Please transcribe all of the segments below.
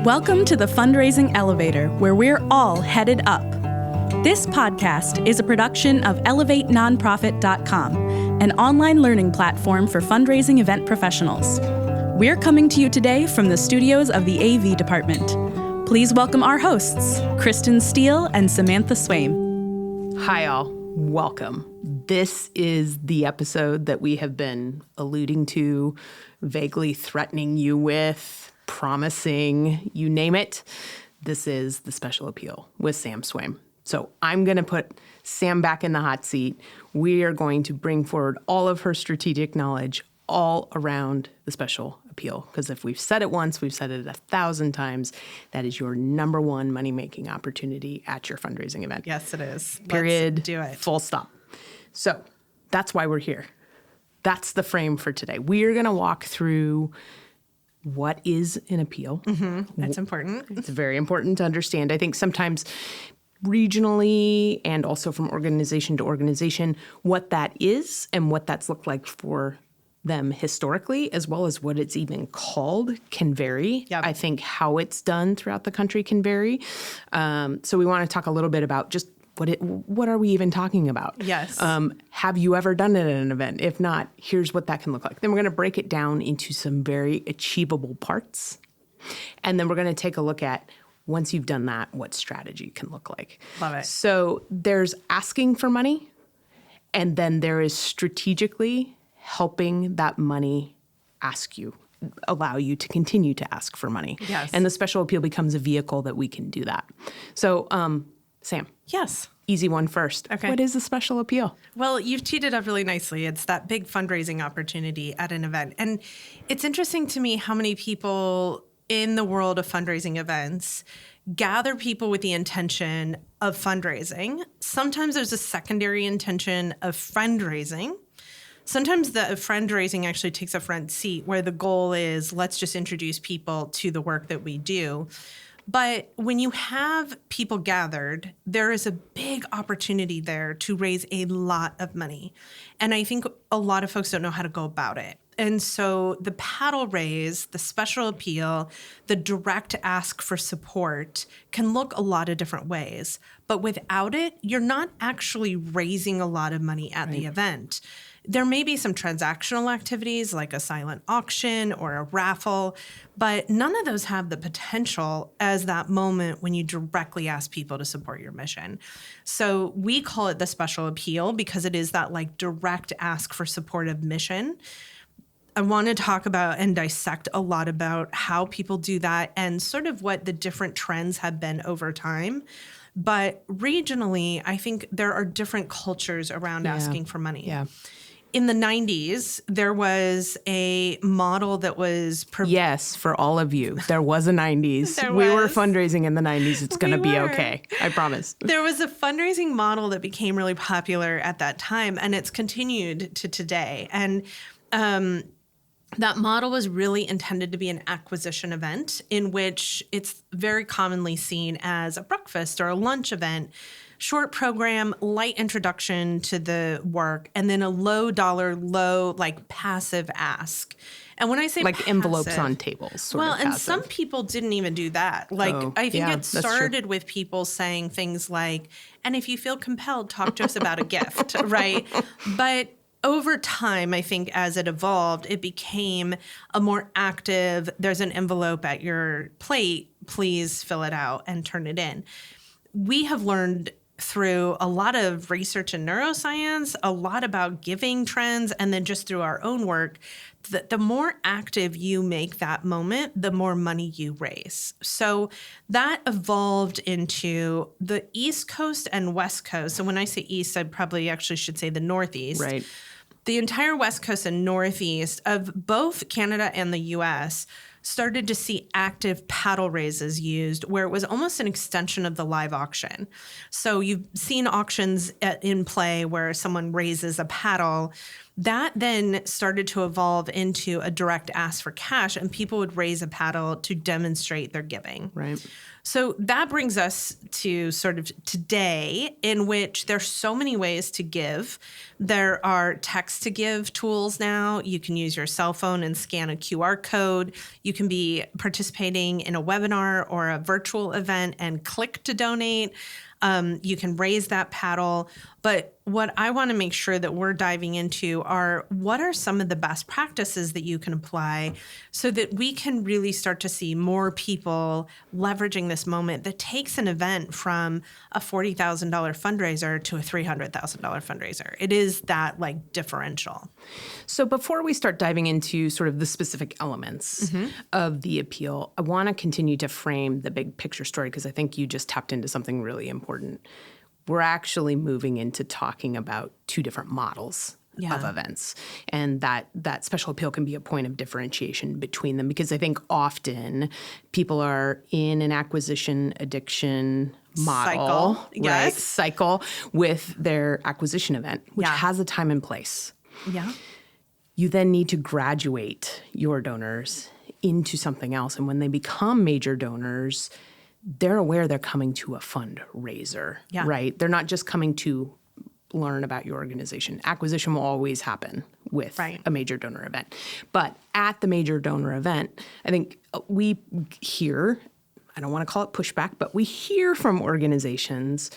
Welcome to the Fundraising Elevator, where we're all headed up. This podcast is a production of ElevateNonprofit.com, an online learning platform for fundraising event professionals. We're coming to you today from the studios of the AV department. Please welcome our hosts, Kristen Steele and Samantha Swaim. Hi, all. Welcome. This is the episode that we have been alluding to, vaguely threatening you with, promising, you name it. This is the special appeal with Sam Swaim. So I'm going to put Sam back in the hot seat. We are going to bring forward all of her strategic knowledge all around the special appeal. Because if we've said it once, we've said it 1,000 times. That is your number one money-making opportunity at your fundraising event. Yes, it is. Period. Let's do it. Full stop. So that's why we're here. That's the frame for today. We are going to walk through what is an appeal. That's important. It's very important to understand. I think sometimes regionally and also from organization to organization, what that is and what that's looked like for them historically, as well as what it's even called, can vary. Yep. I think how it's done throughout the country can vary. So we want to talk a little bit about just what are we even talking about? Yes. Have you ever done it at an event? If not, here's what that can look like. Then we're going to break it down into some very achievable parts. And then we're going to take a look at, once you've done that, what strategy can look like. Love it. So there's asking for money, and then there is strategically helping that money allow you to continue to ask for money. Yes. And the special appeal becomes a vehicle that we can do that. So, Sam. Yes. Easy one first. Okay. What is a special appeal? Well, you've teed it up really nicely. It's that big fundraising opportunity at an event. And it's interesting to me how many people in the world of fundraising events gather people with the intention of fundraising. Sometimes there's a secondary intention of fundraising. Sometimes the fundraising actually takes a front seat where the goal is, let's just introduce people to the work that we do. But when you have people gathered, there is a big opportunity there to raise a lot of money. And I think a lot of folks don't know how to go about it. And so the paddle raise, the special appeal, the direct ask for support can look a lot of different ways. But without it, you're not actually raising a lot of money at the event. There may be some transactional activities like a silent auction or a raffle, but none of those have the potential as that moment when you directly ask people to support your mission. So we call it the special appeal because it is that like direct ask for support of mission. I want to talk about and dissect a lot about how people do that and sort of what the different trends have been over time. But regionally, I think there are different cultures around asking for money. Yeah. In the 90s, there was a model that was... Yes, for all of you. There was a 90s. There we were was. fundraising in the 90s. It's going to be were. okay. I promise. There was a fundraising model that became really popular at that time, and it's continued to today. And that model was really intended to be an acquisition event in which it's very commonly seen as a breakfast or a lunch event. Short program, light introduction to the work, and then a low dollar, like passive ask. And when I say like passive, envelopes on tables, sort of and passive. some people didn't even do that. Like, I think it started with people saying things like, and if you feel compelled, talk to us about a gift, right? But over time, I think as it evolved, it became a more active, there's an envelope at your plate, please fill it out and turn it in. We have learned through a lot of research in neuroscience, a lot about giving trends, and then just through our own work, that the more active you make that moment, the more money you raise. So that evolved into the East Coast and West Coast. So when I say East, I probably actually should say the Northeast. Right. The entire West Coast and Northeast of both Canada and the U.S. started to see active paddle raises used where it was almost an extension of the live auction. So you've seen auctions in play where someone raises a paddle. That then started to evolve into a direct ask for cash, and people would raise a paddle to demonstrate their giving. Right. So that brings us to sort of today, in which there's so many ways to give. There are text to give tools now. You can use your cell phone and scan a QR code. You can be participating in a webinar or a virtual event and click to donate. You can raise that paddle. But what I want to make sure that we're diving into are what are some of the best practices that you can apply so that we can really start to see more people leveraging this moment that takes an event from a $40,000 fundraiser to a $300,000 fundraiser. It is that like differential. So before we start diving into sort of the specific elements of the appeal, I want to continue to frame the big picture story because I think you just tapped into something really important. We're actually moving into talking about two different models of events. And that special appeal can be a point of differentiation between them because I think often people are in an acquisition addiction model, cycle with their acquisition event, which has a time and place. Yeah. You then need to graduate your donors into something else. And when they become major donors, they're aware they're coming to a fundraiser, right? They're not just coming to learn about your organization. Acquisition will always happen with a major donor event. But at the major donor event, I think we hear, I don't want to call it pushback, but we hear from organizations,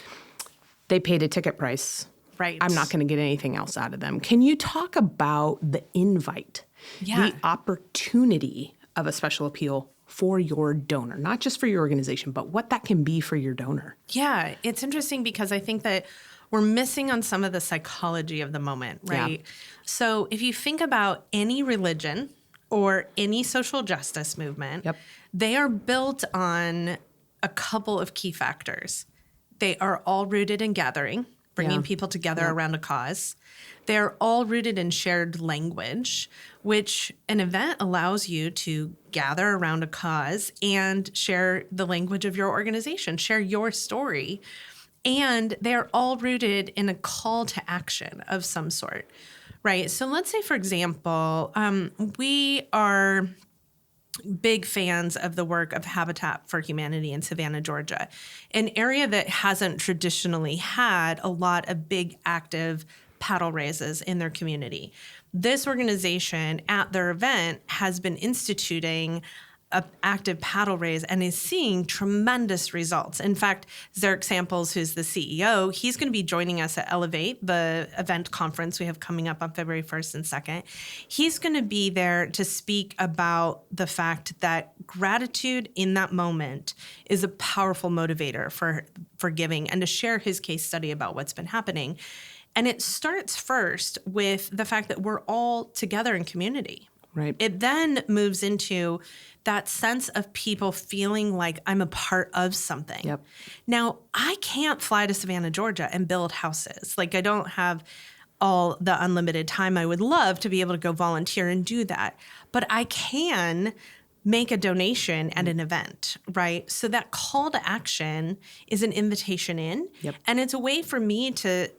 they paid a ticket price. Right. I'm not going to get anything else out of them. Can you talk about the invite, the opportunity of a special appeal for your donor, not just for your organization, but what that can be for your donor? Yeah, it's interesting because I think that we're missing on some of the psychology of the moment, right? Yeah. So if you think about any religion or any social justice movement, they are built on a couple of key factors. They are all rooted in gathering, bringing people together around a cause. They're all rooted in shared language, which an event allows you to gather around a cause and share the language of your organization, share your story. And they're all rooted in a call to action of some sort, right? So let's say, for example, we are big fans of the work of Habitat for Humanity in Savannah, Georgia, an area that hasn't traditionally had a lot of big active paddle raises in their community. This organization at their event has been instituting an active paddle raise and is seeing tremendous results. In fact, Zarek Samples, who's the CEO, he's going to be joining us at Elevate, the event conference we have coming up on February 1st and 2nd. He's going to be there to speak about the fact that gratitude in that moment is a powerful motivator for giving and to share his case study about what's been happening. And it starts first with the fact that we're all together in community. Right. It then moves into that sense of people feeling like I'm a part of something. Yep. Now, I can't fly to Savannah, Georgia and build houses. Like, I don't have all the unlimited time I would love to be able to go volunteer and do that. But I can make a donation at an event, right? So that call to action is an invitation in. Yep. And it's a way for me to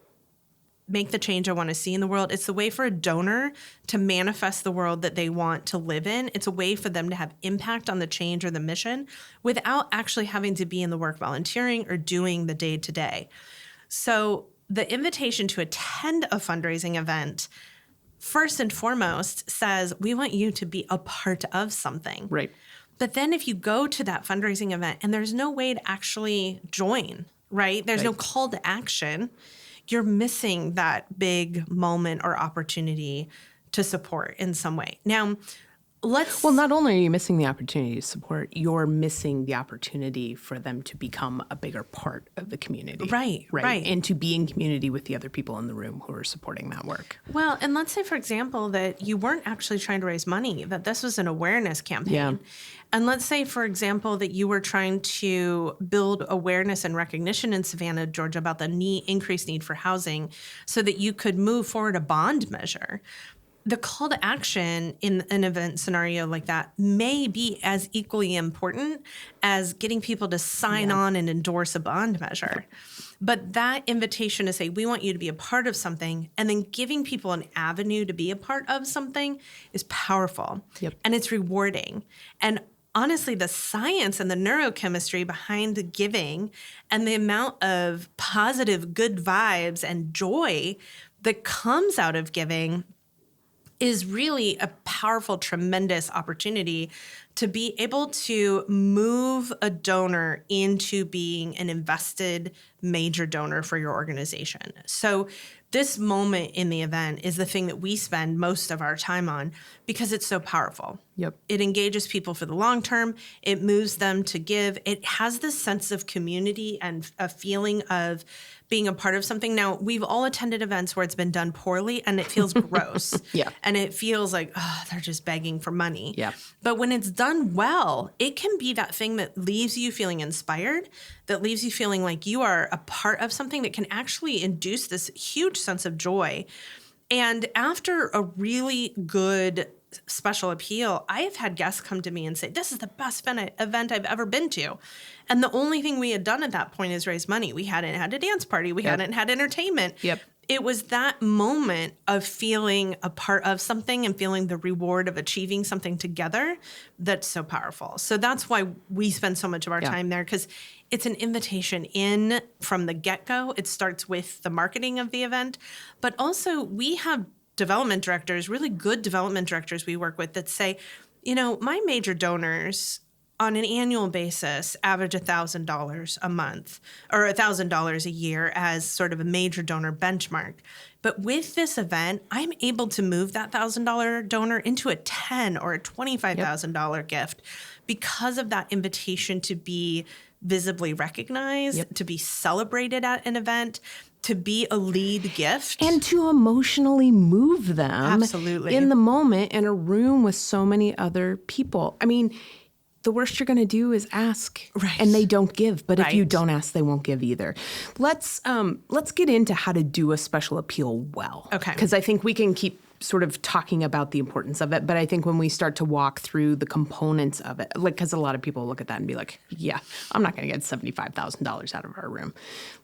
make the change I want to see in the world. It's a way for a donor to manifest the world that they want to live in. It's a way for them to have impact on the change or the mission without actually having to be in the work volunteering or doing the day-to-day. So the invitation to attend a fundraising event, first and foremost, says we want you to be a part of something. Right. But then if you go to that fundraising event and there's no way to actually join, right? There's no call to action, you're missing that big moment or opportunity to support in some way. Now, Well, not only are you missing the opportunity to support, you're missing the opportunity for them to become a bigger part of the community. Right. And to be in community with the other people in the room who are supporting that work. Well, and let's say, for example, that you weren't actually trying to raise money, that this was an awareness campaign. Yeah. And let's say, for example, that you were trying to build awareness and recognition in Savannah, Georgia about the increased need for housing so that you could move forward a bond measure. The call to action in an event scenario like that may be as equally important as getting people to sign on and endorse a bond measure. But that invitation to say, we want you to be a part of something, and then giving people an avenue to be a part of something is powerful. Yep. And it's rewarding. And honestly, the science and the neurochemistry behind the giving and the amount of positive, good vibes and joy that comes out of giving is really a powerful, tremendous opportunity to be able to move a donor into being an invested major donor for your organization. So this moment in the event is the thing that we spend most of our time on because it's so powerful. Yep. It engages people for the long term. It moves them to give. It has this sense of community and a feeling of being a part of something. Now, we've all attended events where it's been done poorly and it feels gross. Yeah. And it feels like, oh, they're just begging for money. Yeah. But when it's done well, it can be that thing that leaves you feeling inspired, that leaves you feeling like you are a part of something that can actually induce this huge sense of joy. And after a really good special appeal, I have had guests come to me and say, this is the best event I've ever been to. And the only thing we had done at that point is raise money. We hadn't had a dance party. We hadn't had entertainment. Yep. It was that moment of feeling a part of something and feeling the reward of achieving something together that's so powerful. So that's why we spend so much of our time there, because it's an invitation in from the get-go. It starts with the marketing of the event, but also we have development directors, really good development directors we work with that say, you know, my major donors on an annual basis average $1,000 a month or $1,000 a year as sort of a major donor benchmark. But with this event, I'm able to move that $1,000 donor into a $10,000 or a $25,000 gift because of that invitation to be visibly recognized, to be celebrated at an event, to be a lead gift. And to emotionally move them Absolutely. in the moment in a room with so many other people. I mean, the worst you're going to do is ask, Right. and they don't give. But if you Right. don't ask, they won't give either. Let's get into how to do a special appeal well. Okay. Because I think we can keep sort of talking about the importance of it, but I think when we start to walk through the components of it, like, because a lot of people look at that and be like, yeah, I'm not going to get $75,000 out of our room.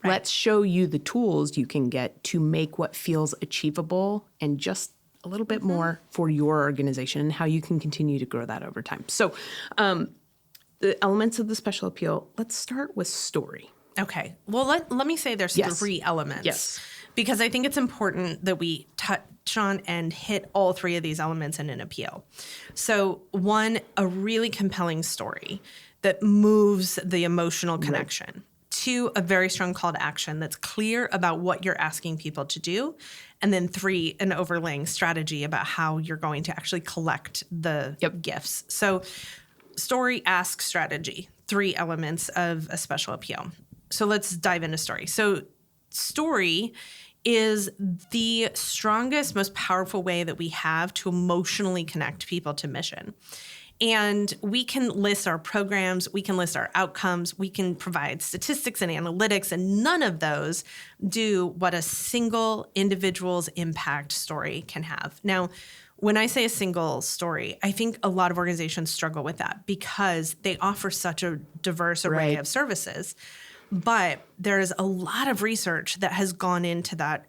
Right. Let's show you the tools you can get to make what feels achievable and just a little bit more for your organization and how you can continue to grow that over time. So the elements of the special appeal, let's start with story. Okay. Well, let me say there's Yes. 3 elements. Yes. Because I think it's important that we touch on and hit all 3 of these elements in an appeal. So 1, a really compelling story that moves the emotional connection. Right. 2, a very strong call to action that's clear about what you're asking people to do. And then 3, an overlaying strategy about how you're going to actually collect the gifts. So story, ask, strategy, 3 elements of a special appeal. So let's dive into story. So story is the strongest, most powerful way that we have to emotionally connect people to mission. And we can list our programs, we can list our outcomes, we can provide statistics and analytics, and none of those do what a single individual's impact story can have. Now, when I say a single story, I think a lot of organizations struggle with that because they offer such a diverse array of services. But there's a lot of research that has gone into that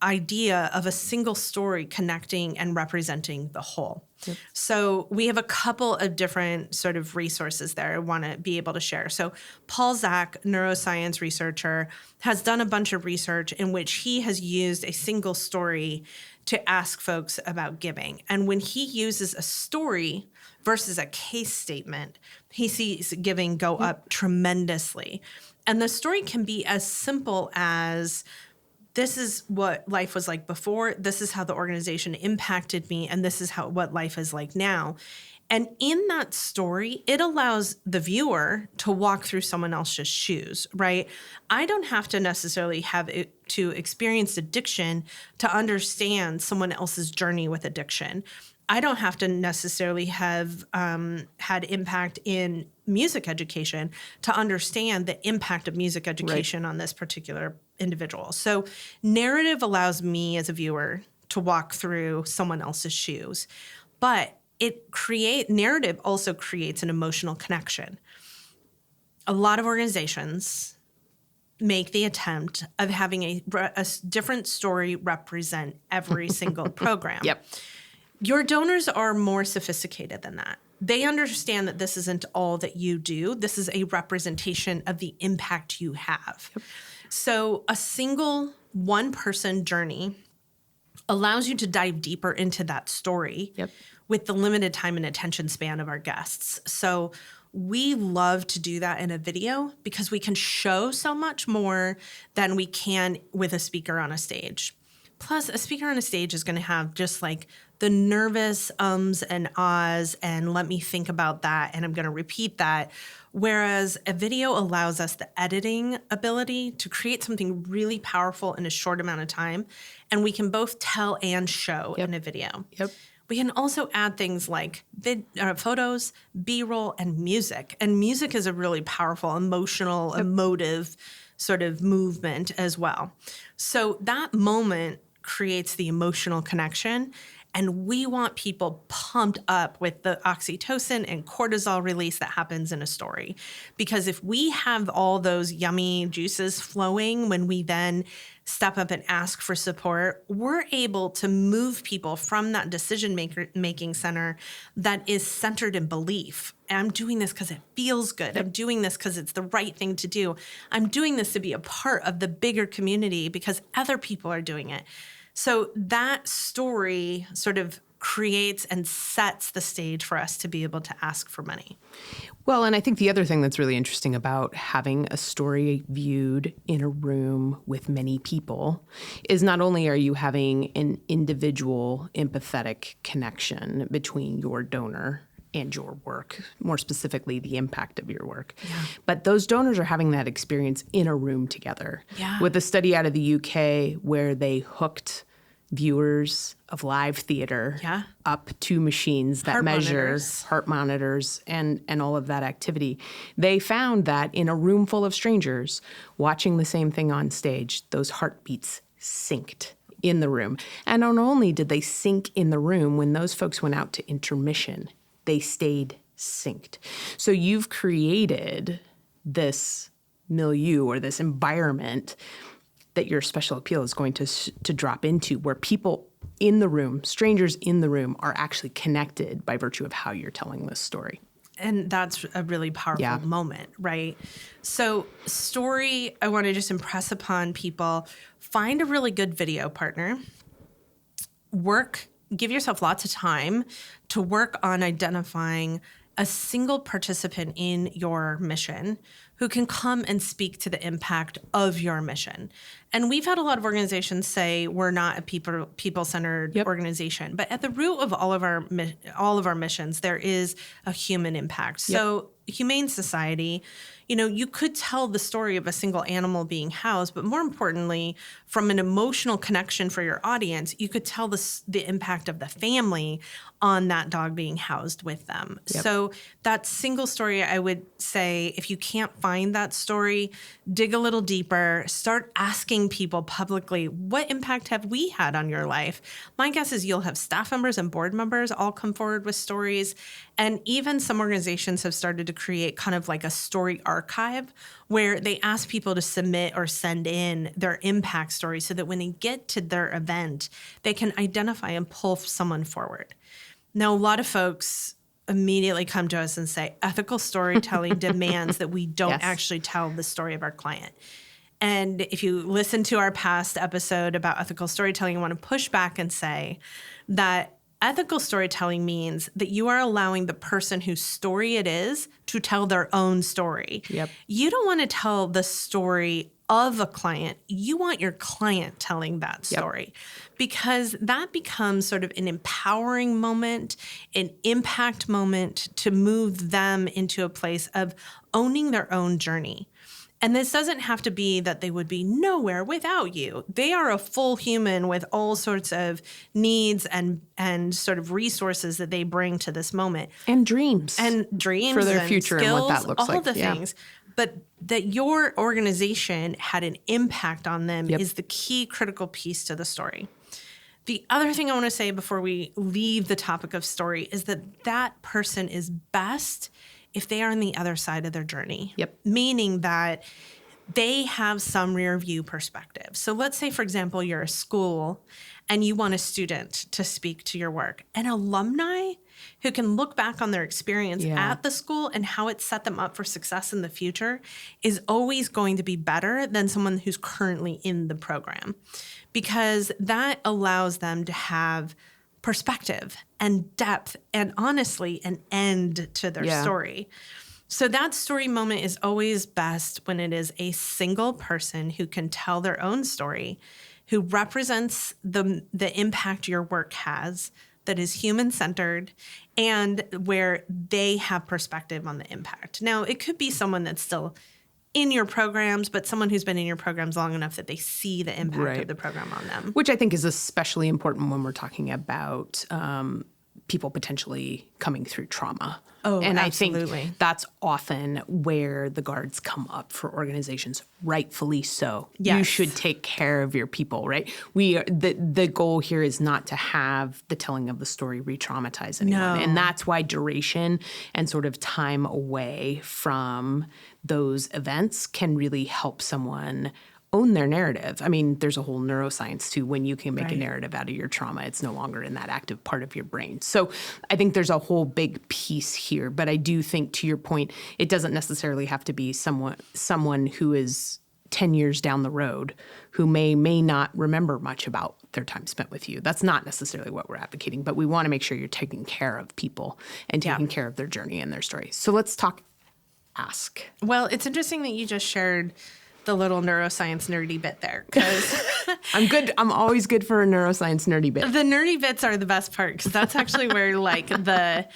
idea of a single story connecting and representing the whole. Yep. So we have a couple of different sort of resources there I want to be able to share. So Paul Zak, neuroscience researcher, has done a bunch of research in which he has used a single story to ask folks about giving. And when he uses a story versus a case statement, he sees giving go up tremendously. And the story can be as simple as, this is what life was like before, this is how the organization impacted me, and this is what life is like now. And in that story, it allows the viewer to walk through someone else's shoes, right? I don't have to necessarily have to experience addiction to understand someone else's journey with addiction. I don't have to necessarily have had impact in music education to understand the impact of music education on this particular individual. So narrative allows me as a viewer to walk through someone else's shoes, but narrative also creates an emotional connection. A lot of organizations make the attempt of having a different story represent every single program. Yep. Your donors are more sophisticated than that. they understand that this isn't all that you do. This is a representation of the impact you have. Yep. So a single one-person journey allows you to dive deeper into that story with the limited time and attention span of our guests. So we love to do that in a video because we can show so much more than we can with a speaker on a stage. Plus, a speaker on a stage is going to have just like the nervous ums and ahs and let me think about that and I'm going to repeat that. Whereas a video allows us the editing ability to create something really powerful in a short amount of time. And we can both tell and show in a video. Yep. We can also add things like photos, B-roll, and music. And music is a really powerful, emotional, emotive sort of movement as well. So that moment creates the emotional connection. And we want people pumped up with the oxytocin and cortisol release that happens in a story. Because if we have all those yummy juices flowing when we then step up and ask for support, we're able to move people from that decision-making center that is centered in belief. I'm doing this because it feels good. I'm doing this because it's the right thing to do. I'm doing this to be a part of the bigger community because other people are doing it. So that story sort of creates and sets the stage for us to be able to ask for money. Well, and I think the other thing that's really interesting about having a story viewed in a room with many people is not only are you having an individual empathetic connection between your donor and your work, more specifically the impact of your work. Yeah. But those donors are having that experience in a room together. Yeah. With a study out of the UK where they hooked viewers of live theater up to machines that measure heart monitors and all of that activity. They found that in a room full of strangers watching the same thing on stage, those heartbeats synced in the room. And not only did they sync in the room, when those folks went out to intermission, they stayed synced. So you've created this milieu or this environment that your special appeal is going to drop into, where people in the room, strangers in the room, are actually connected by virtue of how you're telling this story. And that's a really powerful moment, right? So story, I want to just impress upon people, find a really good video partner, give yourself lots of time to work on identifying a single participant in your mission who can come and speak to the impact of your mission. And we've had a lot of organizations say we're not a people-centered organization, but at the root of all of our missions, there is a human impact. So Humane Society, you could tell the story of a single animal being housed, but more importantly, from an emotional connection for your audience, you could tell the impact of the family on that dog being housed with them. So that single story, I would say, if you can't find that story, dig a little deeper, start asking people publicly, what impact have we had on your life? My guess is you'll have staff members and board members all come forward with stories. And even some organizations have started to create kind of like a story archive where they ask people to submit or send in their impact story so that when they get to their event, they can identify and pull someone forward. Now, a lot of folks immediately come to us and say, ethical storytelling demands that we don't actually tell the story of our client. And if you listen to our past episode about ethical storytelling, you want to push back and say that ethical storytelling means that you are allowing the person whose story it is to tell their own story. You don't want to tell the story of a client. You want your client telling that story because that becomes sort of an empowering moment, an impact moment to move them into a place of owning their own journey. And this doesn't have to be that they would be nowhere without you. They are a full human with all sorts of needs and sort of resources that they bring to this moment. And dreams. For their future skills, and what that looks all like. All the things. But that your organization had an impact on them is the key critical piece to the story. The other thing I want to say before we leave the topic of story is that person is best if they are on the other side of their journey, meaning that they have some rear view perspective. So let's say, for example, you're a school and you want a student to speak to your work. An alumni who can look back on their experience at the school and how it set them up for success in the future is always going to be better than someone who's currently in the program, because that allows them to have perspective and depth and honestly an end to their story. So that story moment is always best when it is a single person who can tell their own story, who represents the impact your work has, that is human-centered, and where they have perspective on the impact. Now, it could be someone that's still in your programs, but someone who's been in your programs long enough that they see the impact of the program on them. Which I think is especially important when we're talking about people potentially coming through trauma. Oh, and absolutely. I think that's often where the guards come up for organizations, rightfully so. Yes. You should take care of your people, right? The goal here is not to have the telling of the story re-traumatize anyone. No. And that's why duration and sort of time away from those events can really help someone own their narrative. I mean, there's a whole neuroscience to when you can make a narrative out of your trauma. It's no longer in that active part of your brain. So I think there's a whole big piece here. But I do think, to your point, it doesn't necessarily have to be someone who is 10 years down the road who may not remember much about their time spent with you. That's not necessarily what we're advocating, but we want to make sure you're taking care of people and taking care of their journey and their story. So let's talk ask. Well, it's interesting that you just shared the little neuroscience nerdy bit there, because I'm good. I'm always good for a neuroscience nerdy bit. the nerdy bits are the best part, because that's actually where like the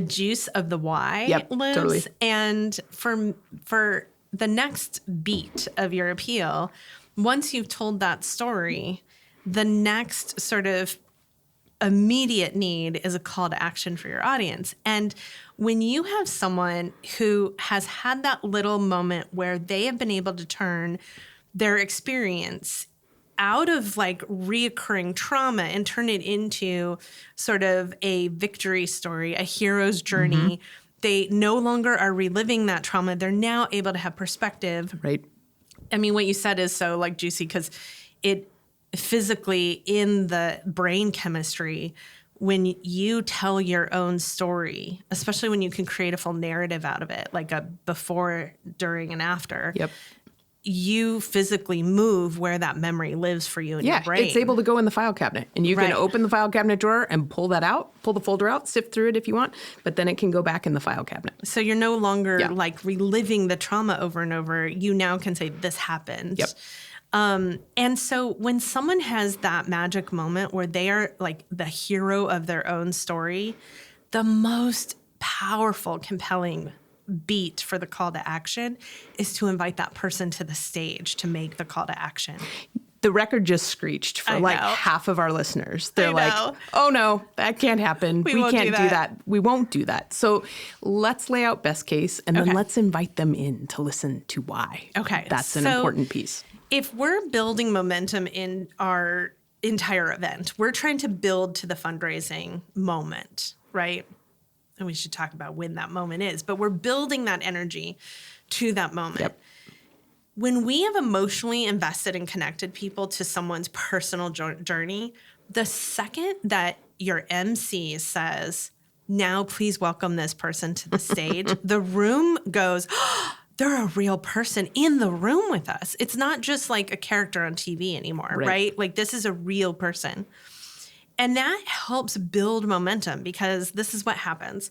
juice of the why lives. Totally. And for the next beat of your appeal, once you've told that story, the next sort of immediate need is a call to action for your audience. And when you have someone who has had that little moment where they have been able to turn their experience out of like reoccurring trauma and turn it into sort of a victory story, a hero's journey, they no longer are reliving that trauma. They're now able to have perspective. Right. I mean, what you said is so like juicy, because it physically in the brain chemistry, when you tell your own story, especially when you can create a full narrative out of it, like a before, during, and after, you physically move where that memory lives for you in your brain. It's able to go in the file cabinet, and you can open the file cabinet drawer and pull that out, pull the folder out, sift through it if you want, but then it can go back in the file cabinet. So you're no longer like reliving the trauma over and over. You now can say, this happened. Yep. And so when someone has that magic moment where they are like the hero of their own story, the most powerful, compelling beat for the call to action is to invite that person to the stage to make the call to action. The record just screeched for like half of our listeners. They're like, oh no, that can't happen. We can't do that. We won't do that. So let's lay out best case, and then let's invite them in to listen to why. Okay. That's an important piece. If we're building momentum in our entire event, we're trying to build to the fundraising moment, right? And we should talk about when that moment is, but we're building that energy to that moment. Yep. When we have emotionally invested and connected people to someone's personal journey, the second that your MC says, now please welcome this person to the stage, the room goes, oh, they're a real person in the room with us. It's not just like a character on TV anymore, right? Like this is a real person. And that helps build momentum, because this is what happens.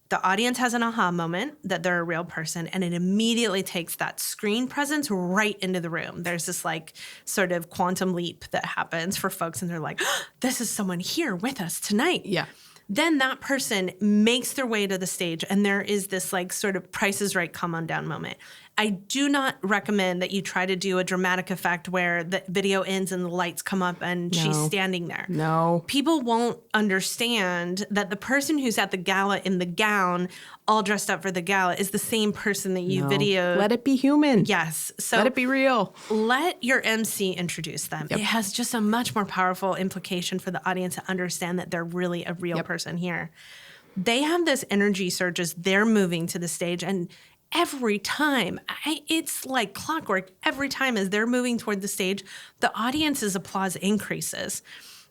The audience has an aha moment that they're a real person, and it immediately takes that screen presence right into the room. There's this like sort of quantum leap that happens for folks, and they're like, oh, this is someone here with us tonight. Yeah. Then that person makes their way to the stage, and there is this like sort of Price is Right, come on down moment. I do not recommend that you try to do a dramatic effect where the video ends and the lights come up and she's standing there. No. People won't understand that the person who's at the gala in the gown, all dressed up for the gala, is the same person that you videoed. Let it be human. Yes. So let it be real. Let your MC introduce them. It has just a much more powerful implication for the audience to understand that they're really a real person here. They have this energy surge as they're moving to the stage, and every time, it's like clockwork. Every time as they're moving toward the stage, the audience's applause increases.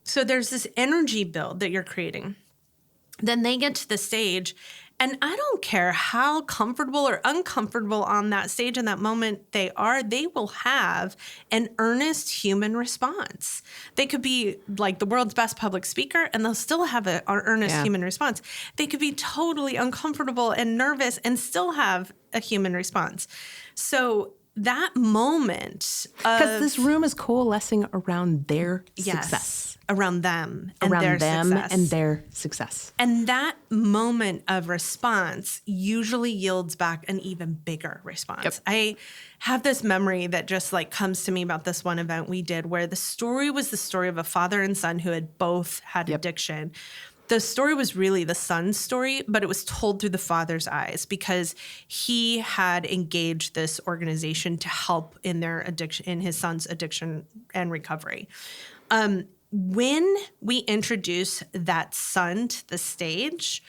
So there's this energy build that you're creating. Then they get to the stage, and I don't care how comfortable or uncomfortable on that stage in that moment they are, they will have an earnest human response. They could be like the world's best public speaker, and they'll still have an earnest human response. They could be totally uncomfortable and nervous and still have a human response. So that moment, because this room is coalescing around their success, around them and around their them success. and their success. And that moment of response usually yields back an even bigger response. Yep. I have this memory that just like comes to me about this one event we did where the story was the story of a father and son who had both had addiction. The story was really the son's story, but it was told through the father's eyes because he had engaged this organization to help in their addiction, in his son's addiction and recovery. When we introduced that son to the stage,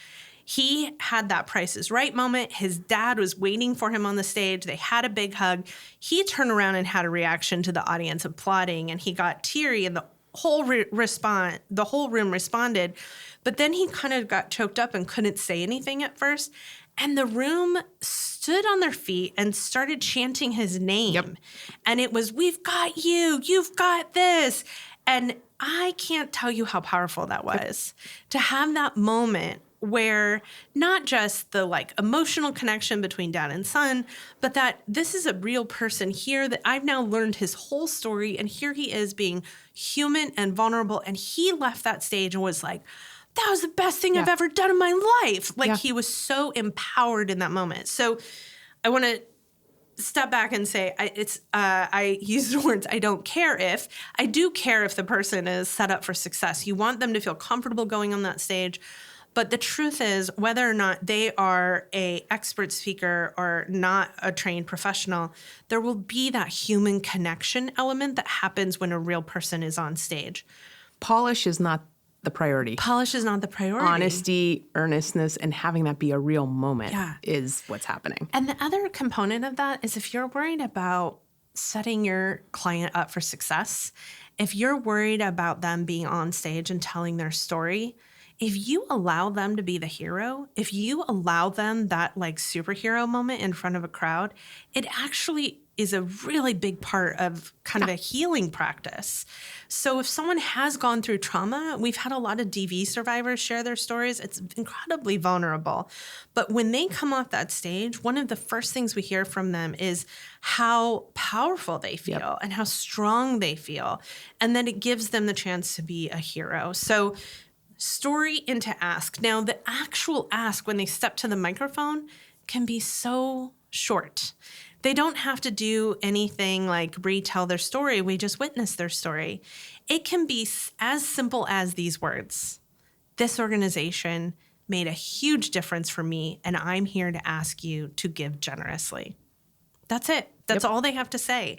he had that Price is Right moment. His dad was waiting for him on the stage. They had a big hug. He turned around and had a reaction to the audience applauding, and he got teary, and the whole room responded. But then he kind of got choked up and couldn't say anything at first. And the room stood on their feet and started chanting his name. Yep. And it was, "We've got you. You've got this." And I can't tell you how powerful that was to have that moment where not just the like emotional connection between dad and son, but that this is a real person here that I've now learned his whole story. And here he is being human and vulnerable. And he left that stage and was like, that was the best thing I've ever done in my life. Like he was so empowered in that moment. So I want to step back and say I use the words I don't care if. I do care if the person is set up for success. You want them to feel comfortable going on that stage. But the truth is, whether or not they are an expert speaker or not a trained professional, there will be that human connection element that happens when a real person is on stage. Polish is not the priority. Polish is not the priority. Honesty, earnestness, and having that be a real moment is what's happening. And the other component of that is if you're worried about setting your client up for success, if you're worried about them being on stage and telling their story, if you allow them to be the hero, if you allow them that like superhero moment in front of a crowd, it actually is a really big part of kind of a healing practice. So if someone has gone through trauma, we've had a lot of DV survivors share their stories. It's incredibly vulnerable. But when they come off that stage, one of the first things we hear from them is how powerful they feel and how strong they feel. And then it gives them the chance to be a hero. So story into ask. Now, the actual ask when they step to the microphone can be so short. They don't have to do anything like retell their story. We just witness their story. It can be as simple as these words. This organization made a huge difference for me, and I'm here to ask you to give generously. That's it. That's all they have to say.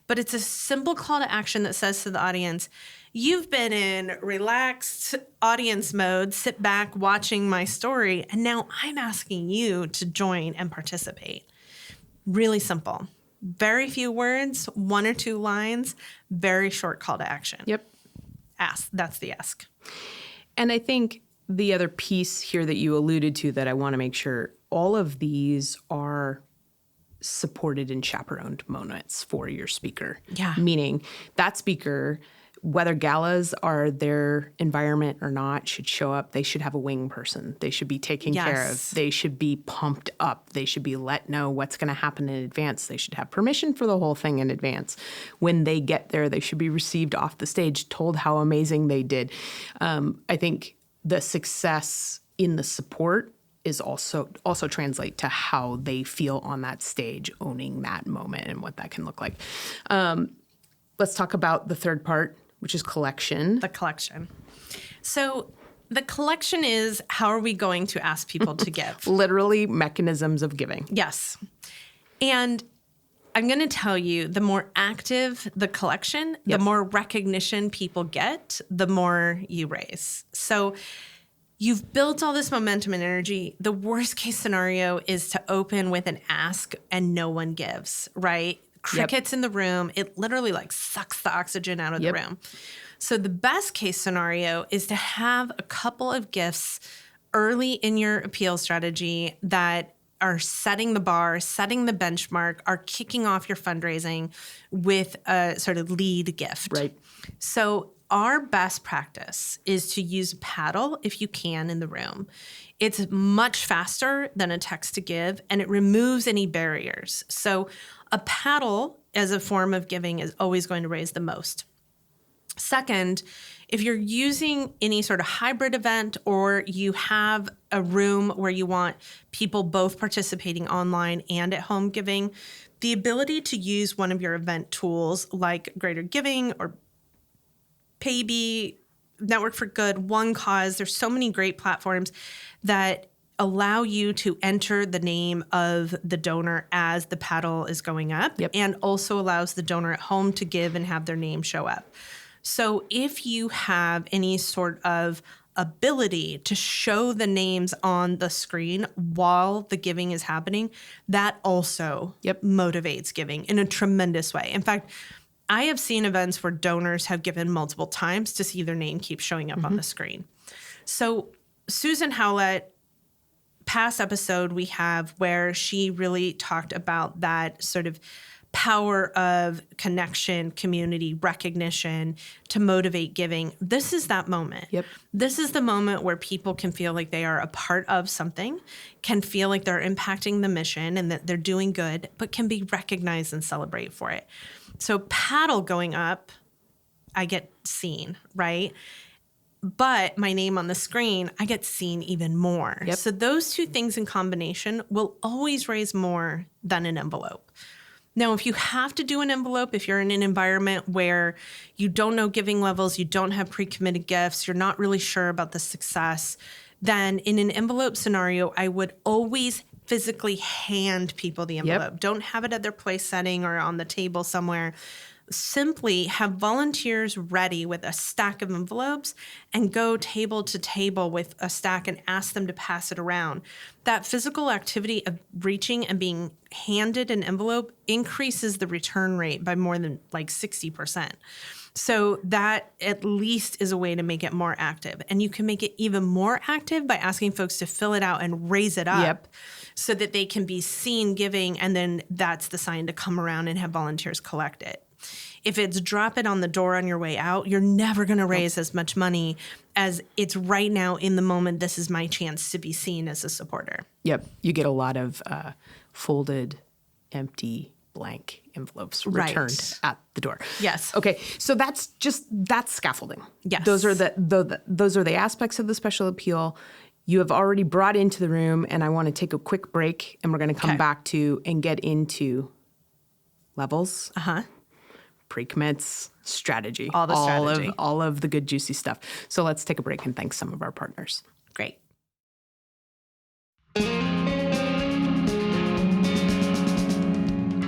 But it's a simple call to action that says to the audience, you've been in relaxed audience mode, sit back watching my story, and now I'm asking you to join and participate. Really simple. Very few words, 1 or 2 lines, very short call to action. Ask. That's the ask. And I think the other piece here that you alluded to that I want to make sure, all of these are supported and chaperoned moments for your speaker. Meaning that speaker, whether galas are their environment or not, should show up. They should have a wing person. They should be taken care of. They should be pumped up. They should be let know what's going to happen in advance. They should have permission for the whole thing in advance. When they get there, they should be received off the stage, told how amazing they did. I think the success in the support is also translate to how they feel on that stage, owning that moment and what that can look like. Let's talk about the third part, which is collection. The collection. So the collection is, how are we going to ask people to give? Literally mechanisms of giving. Yes. And I'm going to tell you, the more active the collection, the more recognition people get, the more you raise. So you've built all this momentum and energy. The worst case scenario is to open with an ask and no one gives, right? Crickets in the room. It literally like sucks the oxygen out of the room. So the best case scenario is to have a couple of gifts early in your appeal strategy that are setting the bar, setting the benchmark, are kicking off your fundraising with a sort of lead gift. Right. So our best practice is to use a paddle if you can in the room. It's much faster than a text to give, and it removes any barriers. So a paddle as a form of giving is always going to raise the most. Second, if you're using any sort of hybrid event or you have a room where you want people both participating online and at home giving, the ability to use one of your event tools like Greater Giving or Paybe, Network for Good, One Cause, there's so many great platforms that allow you to enter the name of the donor as the paddle is going up, and also allows the donor at home to give and have their name show up. So if you have any sort of ability to show the names on the screen while the giving is happening, that also motivates giving in a tremendous way. In fact, I have seen events where donors have given multiple times to see their name keep showing up on the screen. So Susan Howlett, past episode we have where she really talked about that sort of power of connection, community, recognition to motivate giving. This is that moment. This is the moment where people can feel like they are a part of something, can feel like they're impacting the mission and that they're doing good, but can be recognized and celebrate for it. So paddle going up, I get seen, right? But my name on the screen, I get seen even more. So those two things in combination will always raise more than an envelope. Now, if you have to do an envelope, if you're in an environment where you don't know giving levels, you don't have pre-committed gifts, you're not really sure about the success, then in an envelope scenario, I would always physically hand people the envelope. Don't have it at their place setting or on the table somewhere. Simply have volunteers ready with a stack of envelopes and go table to table with a stack and ask them to pass it around. That physical activity of reaching and being handed an envelope increases the return rate by more than like 60%. So that at least is a way to make it more active. And you can make it even more active by asking folks to fill it out and raise it up so that they can be seen giving, and then that's the sign to come around and have volunteers collect it. If it's drop it on the door on your way out, you're never going to raise as much money as it's right now in the moment. This is my chance to be seen as a supporter. You get a lot of folded, empty, blank envelopes returned at the door. Okay. So that's scaffolding. Those are the aspects of the special appeal you have already brought into the room, and I want to take a quick break, and we're going to come back to and get into levels. Pre-commits, strategy. All of the good, juicy stuff. So let's take a break and thank some of our partners. Great.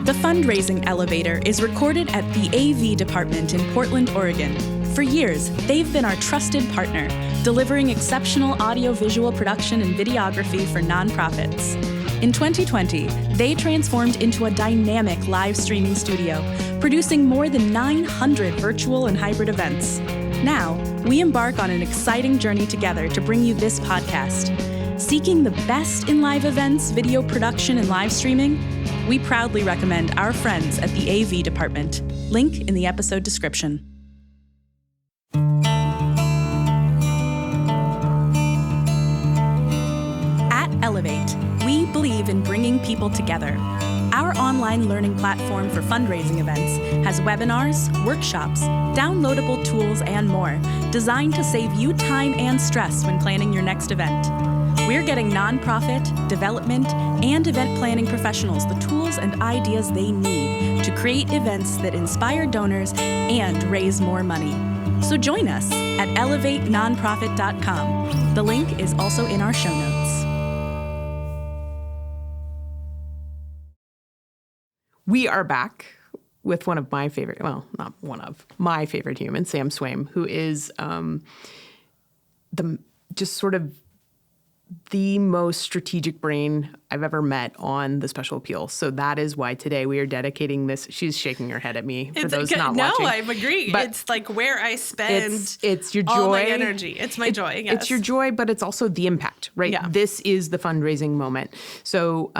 The Fundraising Elevator is recorded at the AV department in Portland, Oregon. For years, they've been our trusted partner, delivering exceptional audio-visual production and videography for nonprofits. In 2020, they transformed into a dynamic live streaming studio, producing more than 900 virtual and hybrid events. Now, we embark on an exciting journey together to bring you this podcast. Seeking the best in live events, video production, and live streaming? We proudly recommend our friends at the AV department. Link in the episode description. At Elevate, we believe in bringing people together. Our online learning platform for fundraising events has webinars, workshops, downloadable tools, and more, designed to save you time and stress when planning your next event. We're getting nonprofit, development, and event planning professionals the tools and ideas they need to create events that inspire donors and raise more money. So join us at elevatenonprofit.com. The link is also in our show notes. We are back with one of my favorite, well, not one of, my favorite humans, Sam Swaim, who is just sort of the most strategic brain I've ever met on the special appeal. So that is why today we are dedicating this. She's shaking her head at me for those not watching. No, I agree. But it's like where I spend it's your joy. All my energy. It's my joy, yes. It's your joy, but it's also the impact, right? Yeah. This is the fundraising moment. So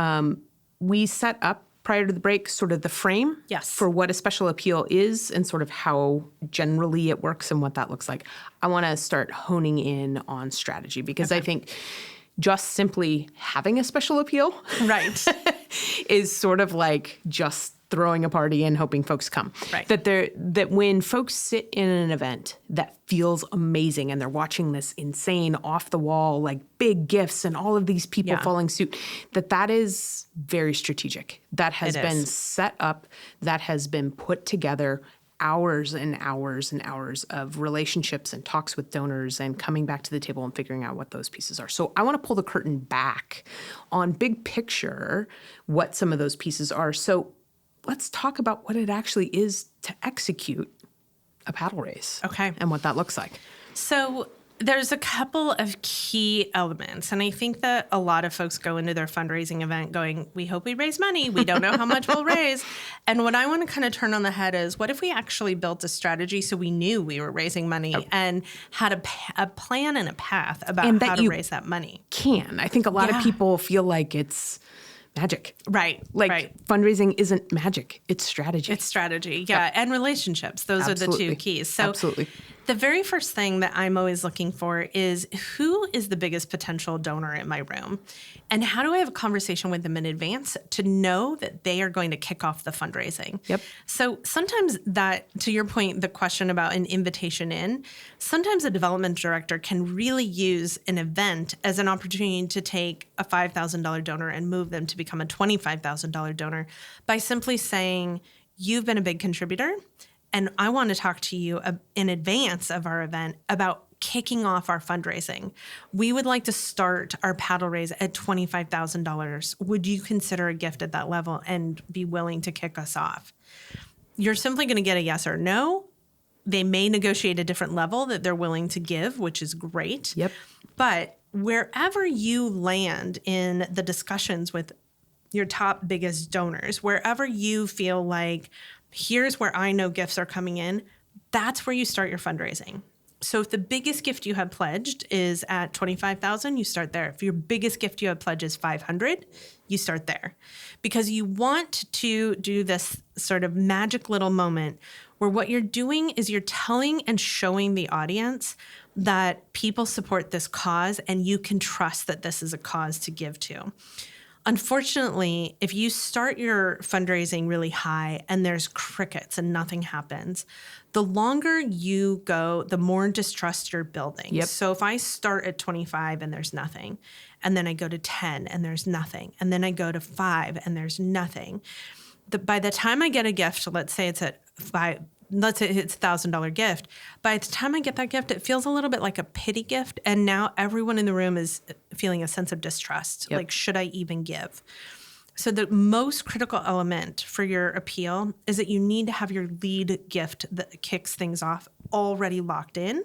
we set up prior to the break sort of the frame for what a special appeal is and sort of how generally it works and what that looks like. I want to start honing in on strategy because I think just simply having a special appeal is sort of like just throwing a party and hoping folks come. Right. That when folks sit in an event that feels amazing and they're watching this insane off the wall, like big gifts and all of these people following suit, that is very strategic. That has been set up, that has been put together, hours and hours and hours of relationships and talks with donors and coming back to the table and figuring out what those pieces are. So I want to pull the curtain back on big picture, what some of those pieces are. So let's talk about what it actually is to execute a paddle race. Okay. And what that looks like. So there's a couple of key elements. And I think that a lot of folks go into their fundraising event going, we hope we raise money. We don't know how much we'll raise. And what I want to kind of turn on the head is, what if we actually built a strategy so we knew we were raising money and had a plan and a path about how to raise that money? I think a lot of people feel like it's magic. Right. Fundraising isn't magic. It's strategy. It's strategy. Yeah. And relationships. Those are the two keys. So the very first thing that I'm always looking for is, who is the biggest potential donor in my room? And how do I have a conversation with them in advance to know that they are going to kick off the fundraising? Yep. So sometimes that, to your point, the question about an invitation in, sometimes a development director can really use an event as an opportunity to take a $5,000 donor and move them to become a $25,000 donor by simply saying, you've been a big contributor, and I want to talk to you in advance of our event about kicking off our fundraising. We would like to start our paddle raise at $25,000. Would you consider a gift at that level and be willing to kick us off? You're simply going to get a yes or no. They may negotiate a different level that they're willing to give, which is great. Yep. But wherever you land in the discussions with your top biggest donors, wherever you feel like, here's where I know gifts are coming in, that's where you start your fundraising. So if the biggest gift you have pledged is at $25,000, you start there. If your biggest gift you have pledged is $500, you start there. Because you want to do this sort of magic little moment where what you're doing is you're telling and showing the audience that people support this cause and you can trust that this is a cause to give to. Unfortunately, if you start your fundraising really high and there's crickets and nothing happens, the longer you go, the more distrust you're building. Yep. So if I start at 25 and there's nothing, and then I go to 10 and there's nothing, and then I go to 5 and there's nothing, by the time I get a gift, let's say it's at 5, let's say it's $1,000 gift. By the time I get that gift, it feels a little bit like a pity gift. And now everyone in the room is feeling a sense of distrust. Yep. Like, should I even give? So the most critical element for your appeal is that you need to have your lead gift that kicks things off already locked in.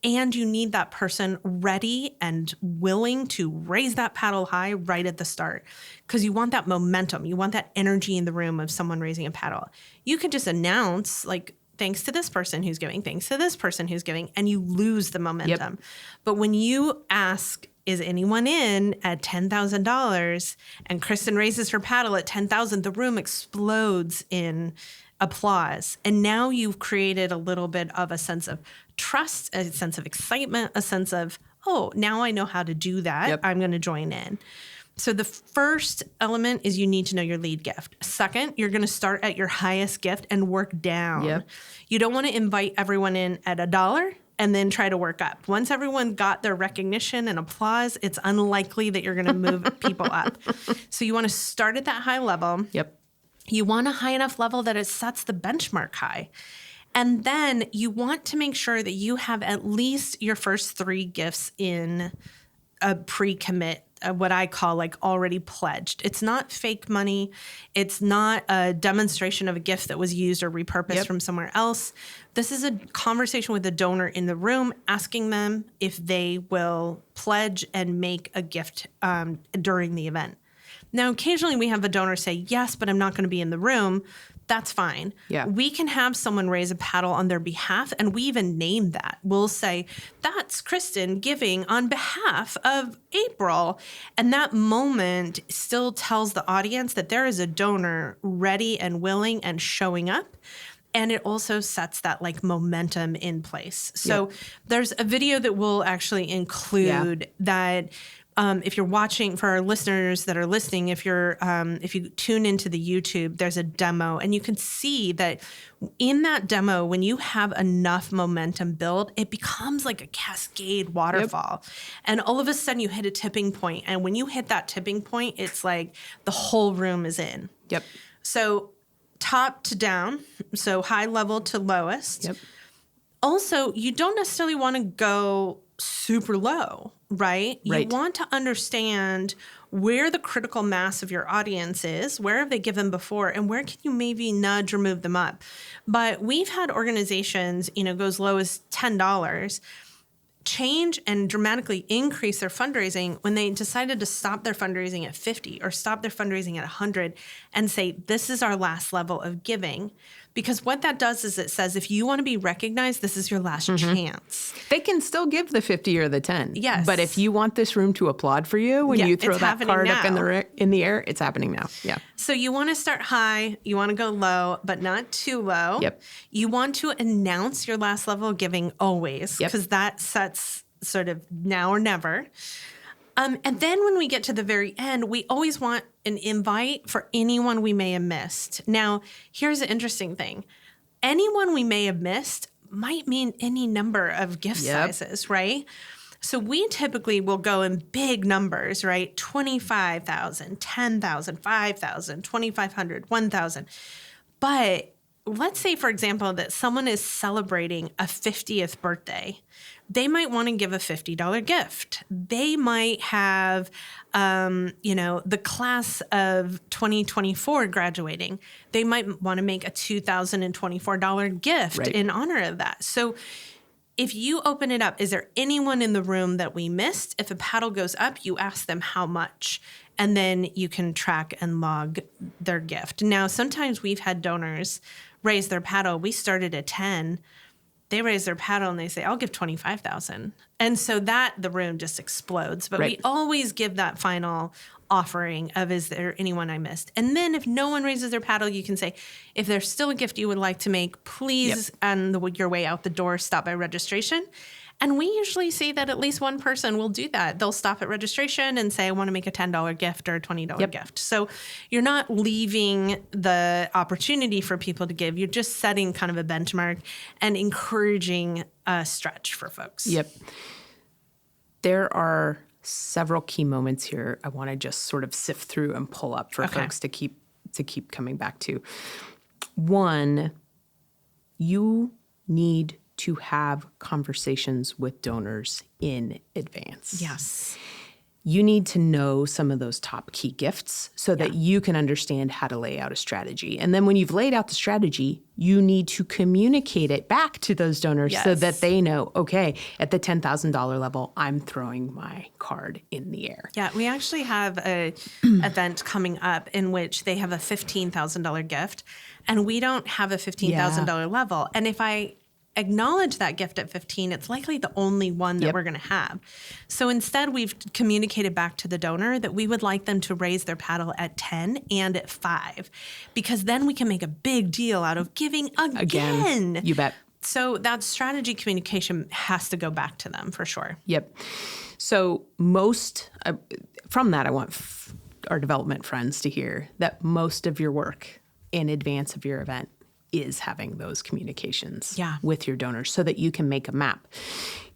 And you need that person ready and willing to raise that paddle high right at the start, because you want that momentum. You want that energy in the room of someone raising a paddle. You could just announce, like, thanks to this person who's giving, thanks to this person who's giving, and you lose the momentum. Yep. But when you ask, is anyone in at $10,000, and Kristen raises her paddle at $10,000, the room explodes in applause. And now you've created a little bit of a sense of trust, a sense of excitement, a sense of, oh, now I know how to do that. Yep. I'm going to join in. So the first element is you need to know your lead gift. Second, you're going to start at your highest gift and work down. Yep. You don't want to invite everyone in at $1 and then try to work up. Once everyone got their recognition and applause, it's unlikely that you're going to move people up. So you want to start at that high level. Yep. You want a high enough level that it sets the benchmark high. And then you want to make sure that you have at least your first 3 gifts in a pre-commit what I call like already pledged. It's not fake money. It's not a demonstration of a gift that was used or repurposed from somewhere else. This is a conversation with the donor in the room, asking them if they will pledge and make a gift during the event. Now, occasionally we have a donor say, yes, but I'm not going to be in the room. That's fine. Yeah. We can have someone raise a paddle on their behalf, and we even name that. We'll say, that's Kristen giving on behalf of April. And that moment still tells the audience that there is a donor ready and willing and showing up. And it also sets that like momentum in place. So there's a video that we'll actually include that if you're watching, for our listeners that are listening, if you tune into the YouTube, there's a demo, and you can see that in that demo, when you have enough momentum build, it becomes like a cascade waterfall. And all of a sudden you hit a tipping point. And when you hit that tipping point, it's like the whole room is in. So top to down, so high level to lowest. Also, you don't necessarily want to go super low, right? You want to understand where the critical mass of your audience is, where have they given before, and where can you maybe nudge or move them up. But we've had organizations, go as low as $10, change and dramatically increase their fundraising when they decided to stop their fundraising at 50 or stop their fundraising at 100 and say, this is our last level of giving. Because what that does is it says, if you want to be recognized, this is your last chance. They can still give the 50 or the 10. Yes. But if you want this room to applaud for you when you throw that card up in the air, it's happening now. So you want to start high, you want to go low, but not too low. You want to announce your last level of giving always, because that sets sort of now or never. And then when we get to the very end, we always want an invite for anyone we may have missed. Now, here's the interesting thing. Anyone we may have missed might mean any number of gift sizes, right? So we typically will go in big numbers, right? 25,000, 10,000, 5,000, 2,500, 1,000. But let's say, for example, that someone is celebrating a 50th birthday. They might want to give a $50 gift. They might have, the class of 2024 graduating. They might want to make a $2,024 gift in honor of that. So if you open it up, is there anyone in the room that we missed? If a paddle goes up, you ask them how much, and then you can track and log their gift. Now, sometimes we've had donors raise their paddle. We started at 10. They raise their paddle and they say, I'll give 25,000. And so the room just explodes. But we always give that final offering of, is there anyone I missed? And then if no one raises their paddle, you can say, if there's still a gift you would like to make, please, on your way out the door, stop by registration. And we usually see that at least one person will do that. They'll stop at registration and say, I want to make a $10 gift or a $20 gift. So you're not leaving the opportunity for people to give. You're just setting kind of a benchmark and encouraging a stretch for folks. There are several key moments here I want to just sort of sift through and pull up for folks to keep coming back to. One, you need to have conversations with donors in advance. Yes. You need to know some of those top key gifts so that you can understand how to lay out a strategy. And then when you've laid out the strategy, you need to communicate it back to those donors so that they know, okay, at the $10,000 level, I'm throwing my card in the air. Yeah, we actually have an event coming up in which they have a $15,000 gift, and we don't have a $15,000 level. And if I acknowledge that gift at 15, it's likely the only one that we're going to have. So instead, we've communicated back to the donor that we would like them to raise their paddle at 10 and at 5, because then we can make a big deal out of giving again. You bet. So that strategy communication has to go back to them for sure. So from that, I want our development friends to hear that most of your work in advance of your event is having those communications with your donors so that you can make a map.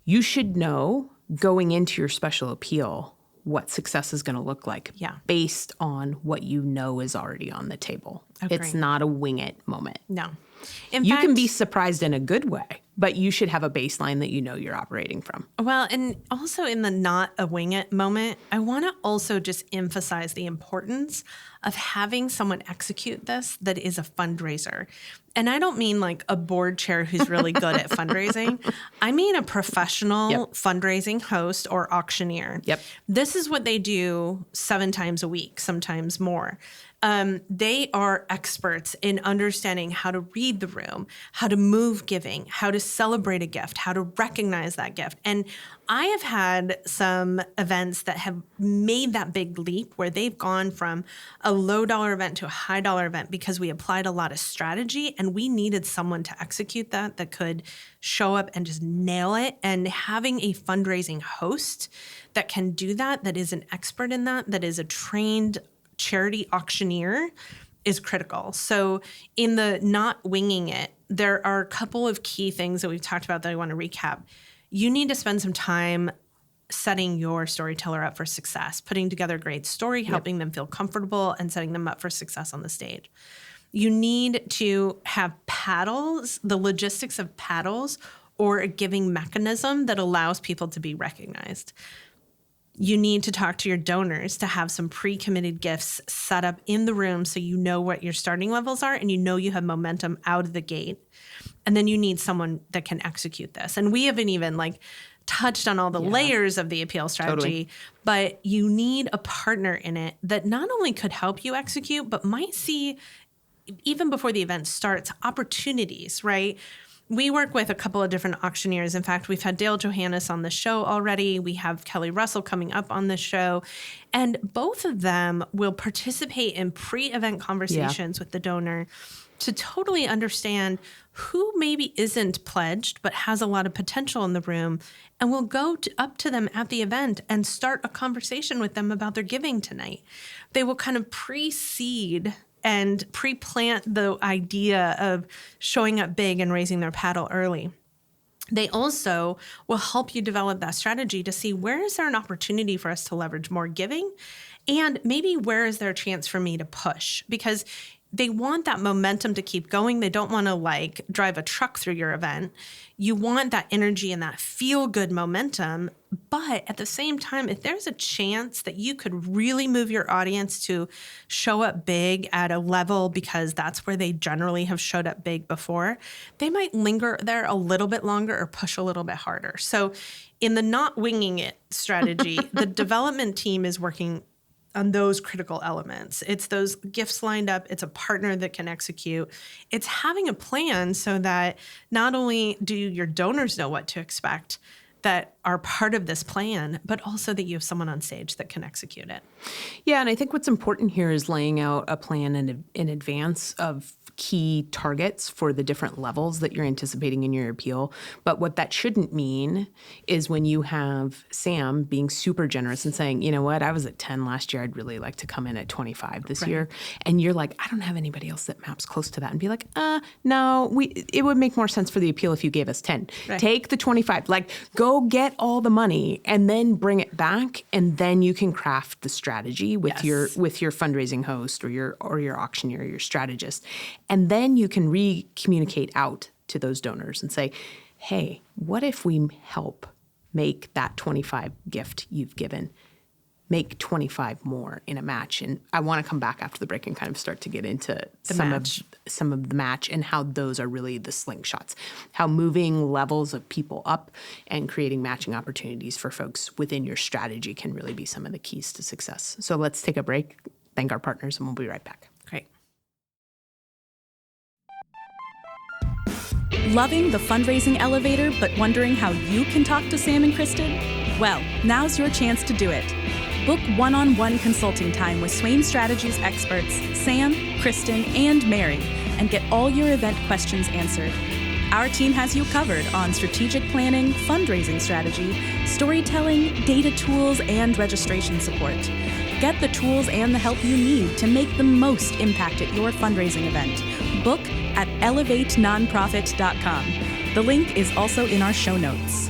You should know going into your special appeal what success is going to look like based on what you know is already on the table. Okay. It's not a wing it moment. No. You can be surprised in a good way, but you should have a baseline that you know you're operating from. Well, and also in the not a wing it moment, I want to also just emphasize the importance of having someone execute this that is a fundraiser. And I don't mean like a board chair who's really good at fundraising. I mean a professional fundraising host or auctioneer. This is what they do 7 times a week, sometimes more. They are experts in understanding how to read the room, how to move giving, how to celebrate a gift, how to recognize that gift. And I have had some events that have made that big leap where they've gone from a low dollar event to a high dollar event because we applied a lot of strategy and we needed someone to execute that could show up and just nail it. And having a fundraising host that can do that is an expert in that is a trained charity auctioneer is critical. So in the not winging it, there are a couple of key things that we've talked about that I want to recap. You need to spend some time setting your storyteller up for success, putting together a great story, helping them feel comfortable, and setting them up for success on the stage. You need to have paddles, the logistics of paddles, or a giving mechanism that allows people to be recognized. You need to talk to your donors to have some pre-committed gifts set up in the room so you know what your starting levels are and you know you have momentum out of the gate. And then you need someone that can execute this. And we haven't even touched on all the layers of the appeal strategy, but you need a partner in it that not only could help you execute, but might see, even before the event starts, opportunities, right? We work with a couple of different auctioneers. In fact, we've had Dale Johannes on the show already. We have Kelly Russell coming up on the show. And both of them will participate in pre-event conversations with the donor to totally understand who maybe isn't pledged but has a lot of potential in the room. And we'll go up to them at the event and start a conversation with them about their giving tonight. They will kind of precede and pre-plant the idea of showing up big and raising their paddle early. They also will help you develop that strategy to see where is there an opportunity for us to leverage more giving, and maybe where is there a chance for me to push, because they want that momentum to keep going. They don't want to drive a truck through your event. You want that energy and that feel-good momentum. But at the same time, if there's a chance that you could really move your audience to show up big at a level because that's where they generally have showed up big before, they might linger there a little bit longer or push a little bit harder. So in the not winging it strategy, the development team is working on those critical elements. It's those gifts lined up. It's a partner that can execute. It's having a plan so that not only do your donors know what to expect that are part of this plan, but also that you have someone on stage that can execute it. Yeah, and I think what's important here is laying out a plan in advance of key targets for the different levels that you're anticipating in your appeal. But what that shouldn't mean is when you have Sam being super generous and saying, you know what, I was at 10 last year. I'd really like to come in at 25 this year. And you're like, I don't have anybody else that maps close to that. And be like, no, it would make more sense for the appeal if you gave us 10. Take the 25, go get all the money and then bring it back. And then you can craft the strategy with your fundraising host or your auctioneer, or your strategist. And then you can communicate out to those donors and say, hey, what if we help make that 25 gift you've given, make 25 more in a match? And I want to come back after the break and kind of start to get into some of the match and how those are really the slingshots, how moving levels of people up and creating matching opportunities for folks within your strategy can really be some of the keys to success. So let's take a break, thank our partners, and we'll be right back. Great. Loving the fundraising elevator, but wondering how you can talk to Sam and Kristen? Well, now's your chance to do it. Book one-on-one consulting time with Swaim Strategies experts Sam, Kristen, and Mary, and get all your event questions answered. Our team has you covered on strategic planning, fundraising strategy, storytelling, data tools, and registration support. Get the tools and the help you need to make the most impact at your fundraising event. Book at elevatenonprofit.com. The link is also in our show notes.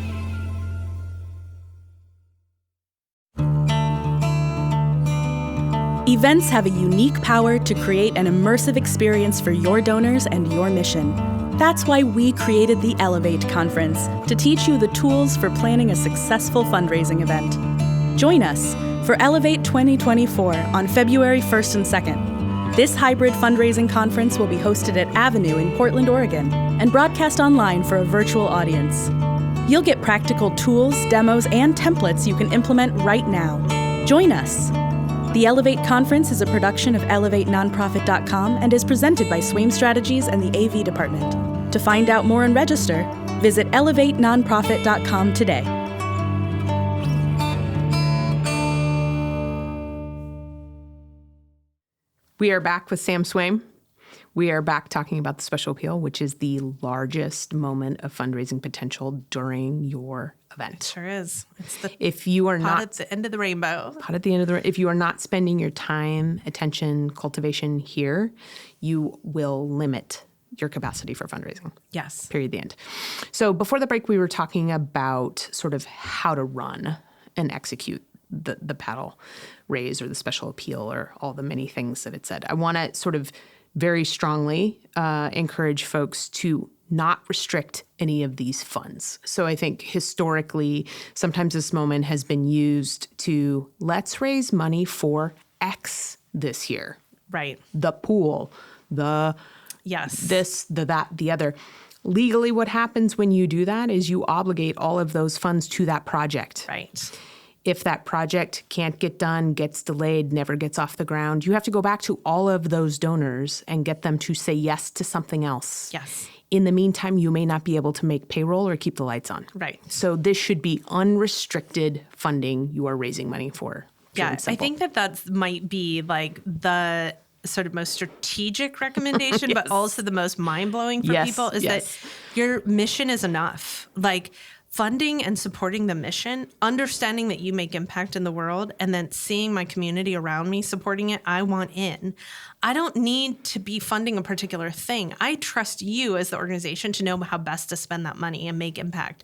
Events have a unique power to create an immersive experience for your donors and your mission. That's why we created the Elevate Conference, to teach you the tools for planning a successful fundraising event. Join us for Elevate 2024 on February 1st and 2nd. This hybrid fundraising conference will be hosted at Avenue in Portland, Oregon, and broadcast online for a virtual audience. You'll get practical tools, demos, and templates you can implement right now. Join us. The Elevate Conference is a production of ElevateNonprofit.com and is presented by Swaim Strategies and the AV Department. To find out more and register, visit ElevateNonprofit.com today. We are back with Sam Swaim. We are back talking about the special appeal, which is the largest moment of fundraising potential during your event. It sure is. It's the if you are pot not at the end of the rainbow. pot at the end of the if you are not spending your time, attention, cultivation here, you will limit your capacity for fundraising. Yes. Period. The end. So before the break, we were talking about sort of how to run and execute the paddle raise or the special appeal or all the many things that it said. I want to sort of very strongly encourage folks to not restrict any of these funds. So I think historically, sometimes this moment has been used to let's raise money for X this year. Right. The pool, the Yes. this, the that, the other. Legally, what happens when you do that is you obligate all of those funds to that project. Right. If that project can't get done, gets delayed, never gets off the ground, you have to go back to all of those donors and get them to say yes to something else. Yes. In the meantime, you may not be able to make payroll or keep the lights on. Right. So this should be unrestricted funding you are raising money for. Pure Yeah. and I simple. think that might be like the sort of most strategic recommendation, but also the most mind-blowing for Yes, people is yes. that your mission is enough. Like, funding and supporting the mission, understanding that you make impact in the world, and then seeing my community around me supporting it, I want in. I don't need to be funding a particular thing. I trust you as the organization to know how best to spend that money and make impact.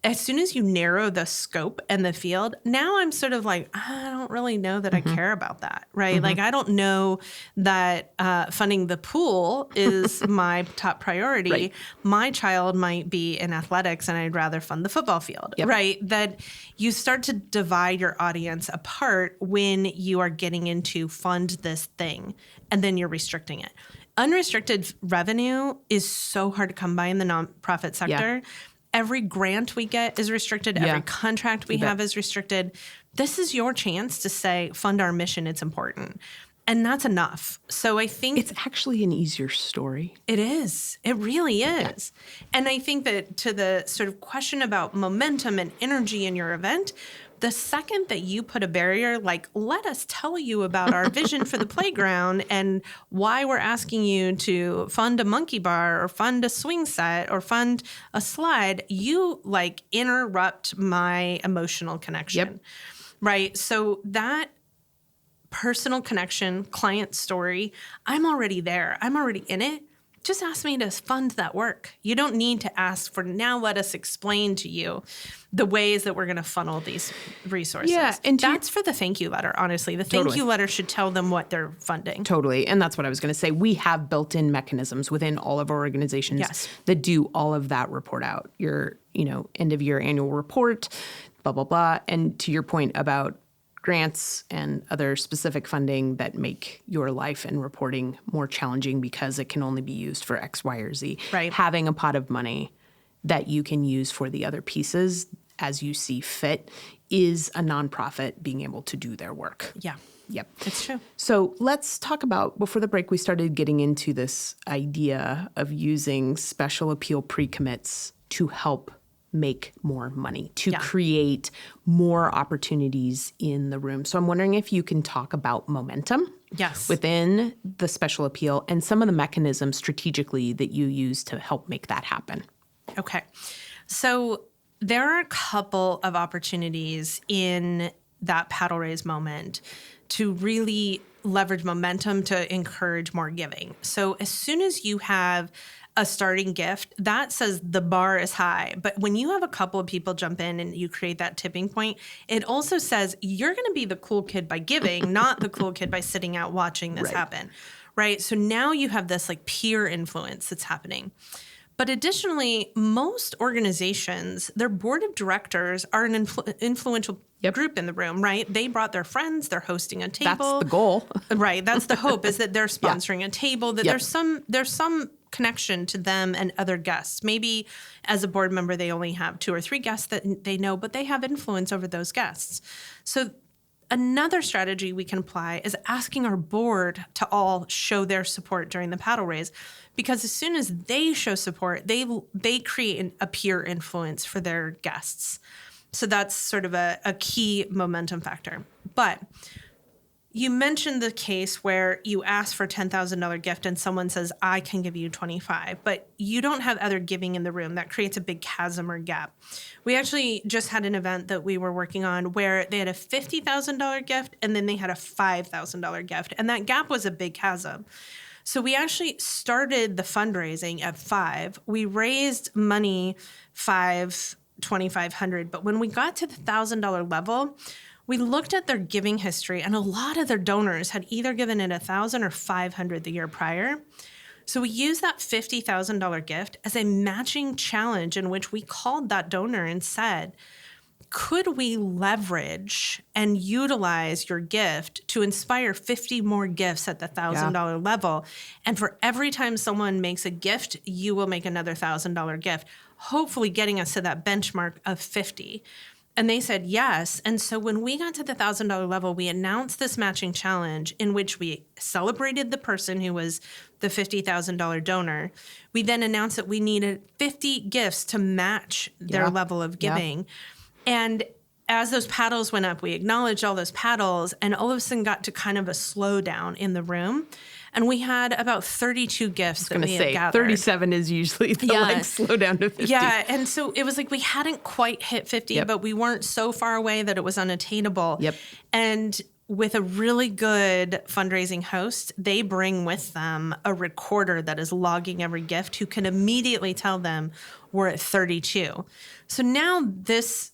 As soon as you narrow the scope and the field, now I'm sort of like, I don't really know that I care about that, right? Like, I don't know that funding the pool is my top priority. Right. My child might be in athletics and I'd rather fund the football field, right? That you start to divide your audience apart when you are getting into fund this thing and then you're restricting it. Unrestricted revenue is so hard to come by in the nonprofit sector. Yeah. Every grant we get is restricted. Yeah. Every contract we You bet. have is restricted. This is your chance to say, fund our mission. It's important. And that's enough. So I think It's actually an easier story. it is. It really is. And I think that to the sort of question about momentum and energy in your event, the second that you put a barrier, like, let us tell you about our vision for the playground and why we're asking you to fund a monkey bar or fund a swing set or fund a slide, you like interrupt my emotional connection. Yep. Right. So that personal connection, client story, I'm already there. I'm already in it. Just ask me to fund that work. You don't need to ask for, now let us explain to you the ways that we're going to funnel these resources. Yeah, and that's for the thank you letter, honestly. The thank Totally. you letter should tell them what they're funding. Totally. And that's what I was going to say. We have built-in mechanisms within all of our organizations Yes. that do all of that report out. Your, end of year annual report, blah, blah, blah. And to your point about grants and other specific funding that make your life and reporting more challenging because it can only be used for X, Y, or Z. Right. Having a pot of money that you can use for the other pieces as you see fit is a nonprofit being able to do their work. Yeah, Yep. it's true. So let's talk about, before the break, we started getting into this idea of using special appeal pre-commits to help make more money, to create more opportunities in the room. So I'm wondering if you can talk about momentum Yes. within the special appeal and some of the mechanisms strategically that you use to help make that happen. Okay. So there are a couple of opportunities in that paddle raise moment to really leverage momentum to encourage more giving. So as soon as you have a starting gift, that says the bar is high. But when you have a couple of people jump in and you create that tipping point, it also says you're going to be the cool kid by giving, not the cool kid by sitting out watching this happen, right? So now you have this like peer influence that's happening. But additionally, most organizations, their board of directors are an influential group in the room, right? They brought their friends, they're hosting a table. That's the goal. Right. That's the hope, is that they're sponsoring a table, that there's some connection to them and other guests. Maybe as a board member, they only have 2 or 3 guests that they know, but they have influence over those guests. So another strategy we can apply is asking our board to all show their support during the paddle raise, because as soon as they show support, they create a peer influence for their guests. So that's sort of a key momentum factor. But you mentioned the case where you ask for a $10,000 gift and someone says, I can give you 25, but you don't have other giving in the room. That creates a big chasm or gap. We actually just had an event that we were working on where they had a $50,000 gift and then they had a $5,000 gift. And that gap was a big chasm. So we actually started the fundraising at 5. We raised money $2,500. But when we got to the $1,000 level, we looked at their giving history, and a lot of their donors had either given it $1,000 or $500 the year prior. So we used that $50,000 gift as a matching challenge in which we called that donor and said, could we leverage and utilize your gift to inspire 50 more gifts at the $1,000 level? And for every time someone makes a gift, you will make another $1,000 gift, hopefully getting us to that benchmark of 50. And they said yes. And so when we got to the $1,000 level, we announced this matching challenge in which we celebrated the person who was the $50,000 donor. We then announced that we needed 50 gifts to match their level of giving. And as those paddles went up, we acknowledged all those paddles, and all of a sudden got to kind of a slowdown in the room. And we had about 32 gifts that we had gathered. 37 is usually the slow down to 50. Yeah, and so it was like we hadn't quite hit 50, but we weren't so far away that it was unattainable. And with a really good fundraising host, they bring with them a recorder that is logging every gift who can immediately tell them we're at 32. So now this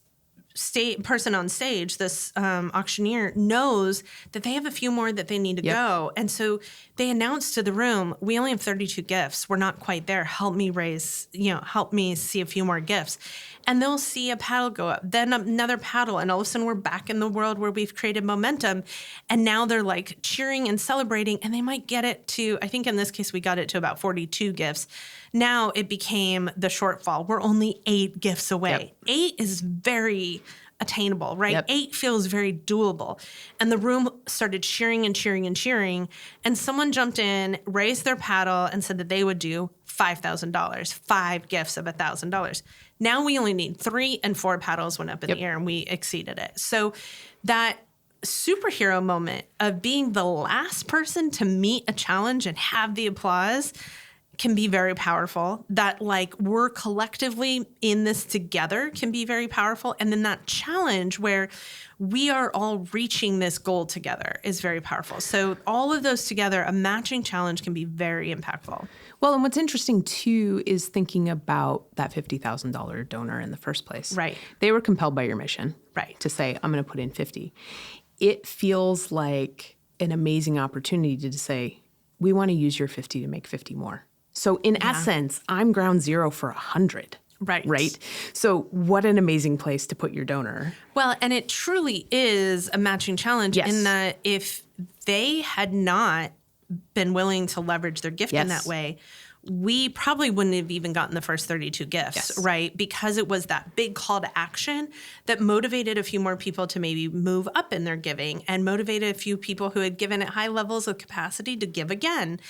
person on stage, this auctioneer, knows that they have a few more that they need to go. And so they announced to the room, we only have 32 gifts. We're not quite there. Help me help me see a few more gifts. And they'll see a paddle go up, then another paddle. And all of a sudden we're back in the world where we've created momentum. And now they're like cheering and celebrating, and they might get it to, I think in this case, we got it to about 42 gifts. Now it became the shortfall. We're only 8 gifts away. 8 is very attainable, right? 8 feels very doable. And the room started cheering and cheering and cheering. And someone jumped in, raised their paddle, and said that they would do $5,000, 5 gifts of $1,000. Now we only need 3, and 4 paddles went up in the air, and we exceeded it. So that superhero moment of being the last person to meet a challenge and have the applause can be very powerful. That like we're collectively in this together can be very powerful. And then that challenge where we are all reaching this goal together is very powerful. So all of those together, a matching challenge can be very impactful. Well, and what's interesting too is thinking about that $50,000 donor in the first place. Right. They were compelled by your mission. Right. To say, I'm going to put in 50. It feels like an amazing opportunity to say, we want to use your 50 to make 50 more. So in essence, I'm ground zero for 100. Right. So what an amazing place to put your donor. Well, and it truly is a matching challenge in that if they had not been willing to leverage their gift in that way, we probably wouldn't have even gotten the first 32 gifts, right? Because it was that big call to action that motivated a few more people to maybe move up in their giving and motivated a few people who had given at high levels of capacity to give again.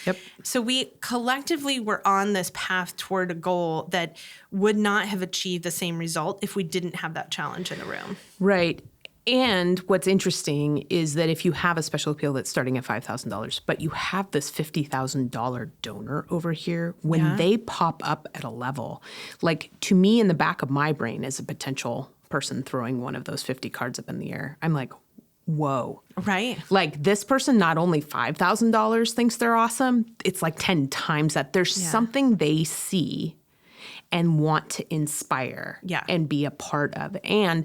So we collectively were on this path toward a goal that would not have achieved the same result if we didn't have that challenge in the room. Right. And what's interesting is that if you have a special appeal that's starting at $5,000, but you have this $50,000 donor over here, when they pop up at a level, like to me in the back of my brain as a potential person throwing one of those 50 cards up in the air, I'm like, whoa. Right. Like this person, not only $5,000 thinks they're awesome, it's like 10 times that. There's something they see and want to inspire and be a part of. And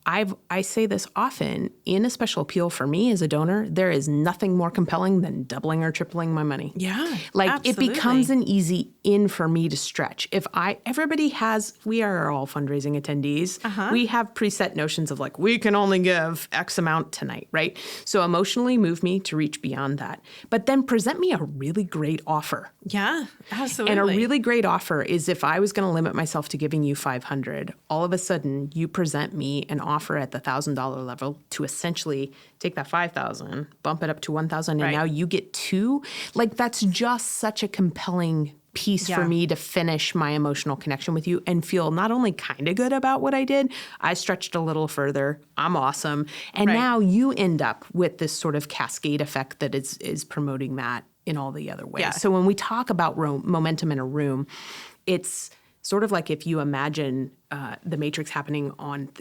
I say this often, in a special appeal for me as a donor, there is nothing more compelling than doubling or tripling my money. Yeah, like absolutely. It becomes an easy in for me to stretch. We are all fundraising attendees. We have preset notions of like, we can only give X amount tonight, right? So emotionally move me to reach beyond that. But then present me a really great offer. Yeah, absolutely. And a really great offer is if I was going to limit myself to giving you $500, all of a sudden you present me an offer at the $1,000 level to essentially take that $5,000, bump it up to $1,000, and now you get $2,000. Like that's just such a compelling piece for me to finish my emotional connection with you and feel not only kind of good about what I did, I stretched a little further, I'm awesome. And now you end up with this sort of cascade effect that is promoting that in all the other ways. So when we talk about momentum in a room, it's sort of like if you imagine the matrix happening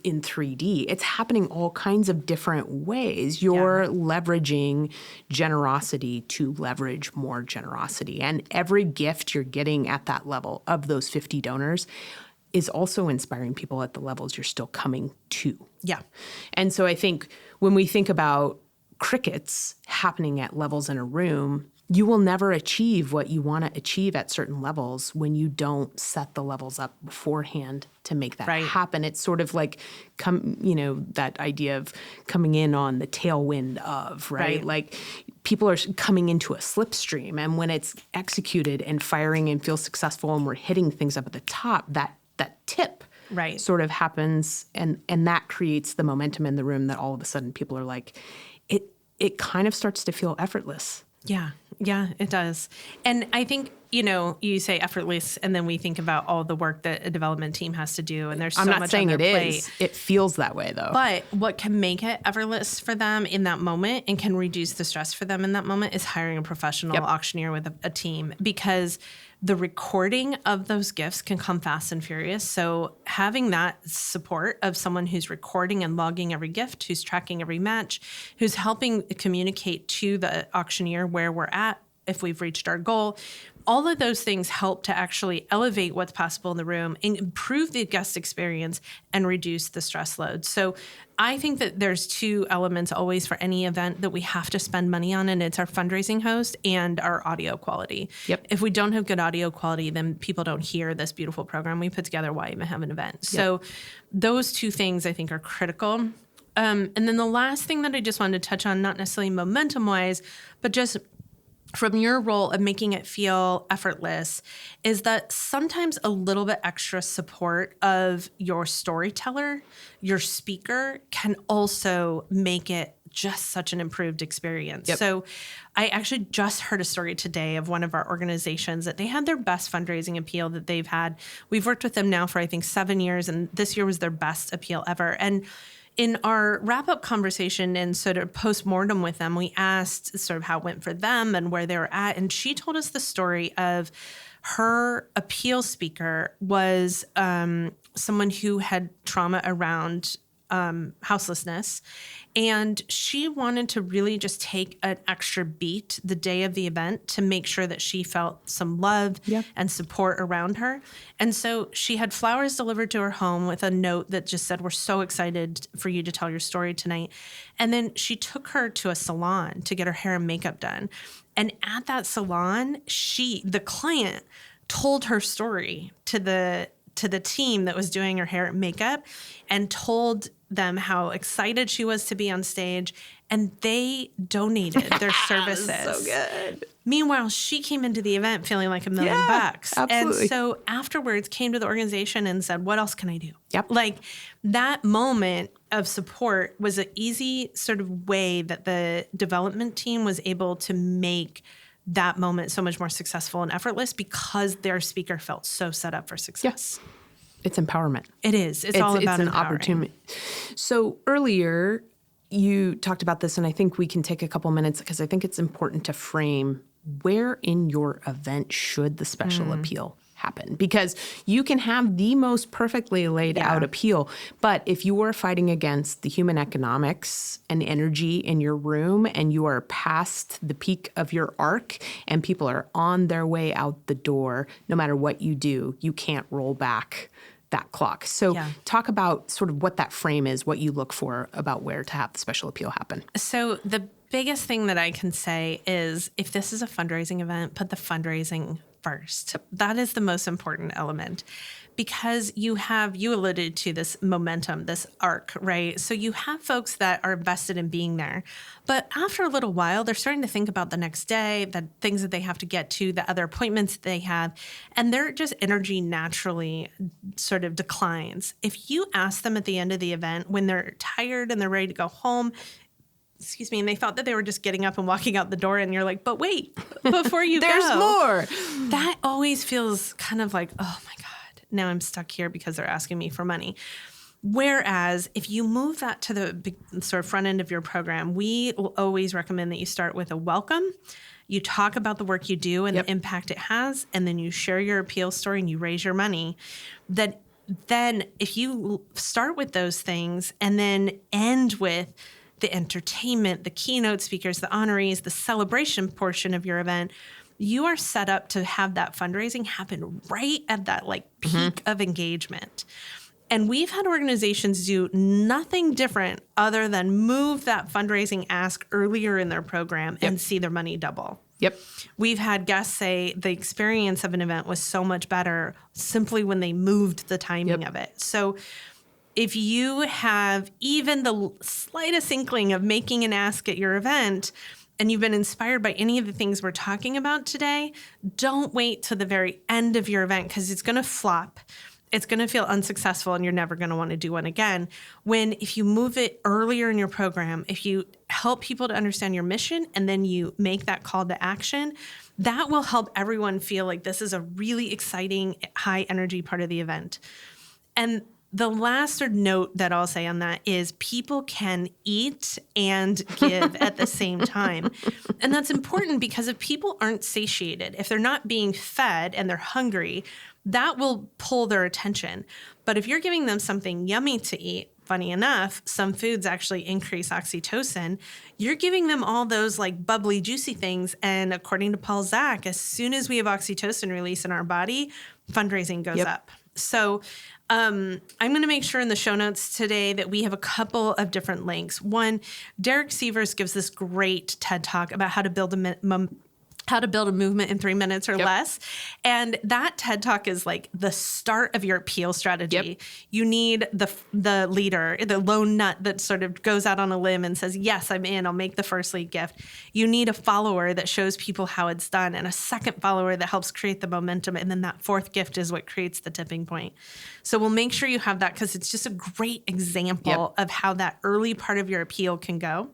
in 3D, it's happening all kinds of different ways. You're leveraging generosity to leverage more generosity. And every gift you're getting at that level of those 50 donors is also inspiring people at the levels you're still coming to. Yeah. And so I think when we think about crickets happening at levels in a room, you will never achieve what you want to achieve at certain levels when you don't set the levels up beforehand to make that happen. It's sort of like, that idea of coming in on the tailwind of, right? Like people are coming into a slipstream, and when it's executed and firing and feels successful and we're hitting things up at the top, that tip sort of happens, and that creates the momentum in the room that all of a sudden people are like, it kind of starts to feel effortless. Yeah, it does. And I think, you say effortless, and then we think about all the work that a development team has to do, and there's so much on their plate. I'm not saying it is. It feels that way, though. But what can make it effortless for them in that moment and can reduce the stress for them in that moment is hiring a professional auctioneer with a team, because the recording of those gifts can come fast and furious. So having that support of someone who's recording and logging every gift, who's tracking every match, who's helping communicate to the auctioneer where we're at, if we've reached our goal, all of those things help to actually elevate what's possible in the room, improve the guest experience, and reduce the stress load. So I think that there's two elements always for any event that we have to spend money on, and it's our fundraising host and our audio quality. If we don't have good audio quality, then people don't hear this beautiful program we put together. Why even have an event? So those two things I think are critical. And then the last thing that I just wanted to touch on, not necessarily momentum-wise, but just from your role of making it feel effortless, is that sometimes a little bit extra support of your storyteller, your speaker, can also make it just such an improved experience. So I actually just heard a story today of one of our organizations that they had their best fundraising appeal that they've had. We've worked with them now for, I think, 7 years, and this year was their best appeal ever. And in our wrap-up conversation and sort of post-mortem with them, we asked sort of how it went for them and where they were at. And she told us the story of her appeal speaker was someone who had trauma around houselessness. And she wanted to really just take an extra beat the day of the event to make sure that she felt some love and support around her. And so she had flowers delivered to her home with a note that just said, "We're so excited for you to tell your story tonight." And then she took her to a salon to get her hair and makeup done. And at that salon, the client, told her story to the team that was doing her hair and makeup, and told them how excited she was to be on stage, and they donated their services. So good. Meanwhile, she came into the event feeling like $1 million. Absolutely. And so afterwards came to the organization and said, "What else can I do?" Like that moment of support was an easy sort of way that the development team was able to make that moment so much more successful and effortless because their speaker felt so set up for success. It's empowerment. It is. It's all about an empowering. opportunity. So earlier you talked about this, and I think we can take a couple minutes because I think it's important to frame where in your event should the special appeal happen, because you can have the most perfectly laid out appeal, but if you are fighting against the human economics and energy in your room, and you are past the peak of your arc and people are on their way out the door, no matter what you do, you can't roll back that clock. So talk about sort of what that frame is, what you look for about where to have the special appeal happen. So the biggest thing that I can say is, if this is a fundraising event, put the fundraising first. That is the most important element, because you alluded to this momentum, this arc, right? So you have folks that are vested in being there, but after a little while, they're starting to think about the next day, the things that they have to get to, the other appointments that they have, and their just energy naturally sort of declines. If you ask them at the end of the event, when they're tired and they're ready to go home, and they thought that they were just getting up and walking out the door, and you're like, but wait, before you There's go. more. That always feels kind of like, oh my God, now I'm stuck here because they're asking me for money. Whereas if you move that to the big, sort of front end of your program, we will always recommend that you start with a welcome. You talk about the work you do and the impact it has, and then you share your appeal story and you raise your money. Then if you start with those things and then end with the entertainment, the keynote speakers, the honorees, the celebration portion of your event, you are set up to have that fundraising happen right at that peak of engagement. And we've had organizations do nothing different other than move that fundraising ask earlier in their program and see their money double. We've had guests say the experience of an event was so much better simply when they moved the timing of it. So if you have even the slightest inkling of making an ask at your event, and you've been inspired by any of the things we're talking about today, don't wait till the very end of your event, because it's going to flop. It's going to feel unsuccessful, and you're never going to want to do one again. If you move it earlier in your program, if you help people to understand your mission, and then you make that call to action, that will help everyone feel like this is a really exciting, high energy part of the event. And the last note that I'll say on that is people can eat and give at the same time. And that's important, because if people aren't satiated, if they're not being fed and they're hungry, that will pull their attention. But if you're giving them something yummy to eat, funny enough, some foods actually increase oxytocin. You're giving them all those bubbly, juicy things. And according to Paul Zak, as soon as we have oxytocin release in our body, fundraising goes up. So I'm going to make sure in the show notes today that we have a couple of different links. One, Derek Sievers gives this great TED Talk about how to build a movement in 3 minutes or less. And that TED Talk is the start of your appeal strategy. You need the leader, the lone nut that sort of goes out on a limb and says, yes, I'm in, I'll make the first lead gift. You need a follower that shows people how it's done, and a second follower that helps create the momentum. And then that fourth gift is what creates the tipping point. So we'll make sure you have that, because it's just a great example of how that early part of your appeal can go.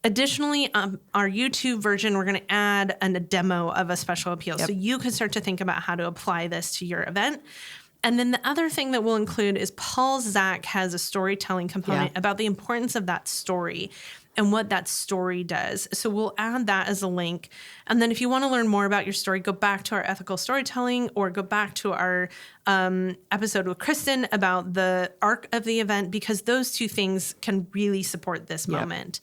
Additionally, our YouTube version, we're going to add a demo of a special appeal. So you can start to think about how to apply this to your event. And then the other thing that we'll include is Paul Zak has a storytelling component about the importance of that story and what that story does. So we'll add that as a link. And then if you want to learn more about your story, go back to our ethical storytelling, or go back to our episode with Kristen about the arc of the event, because those two things can really support this moment.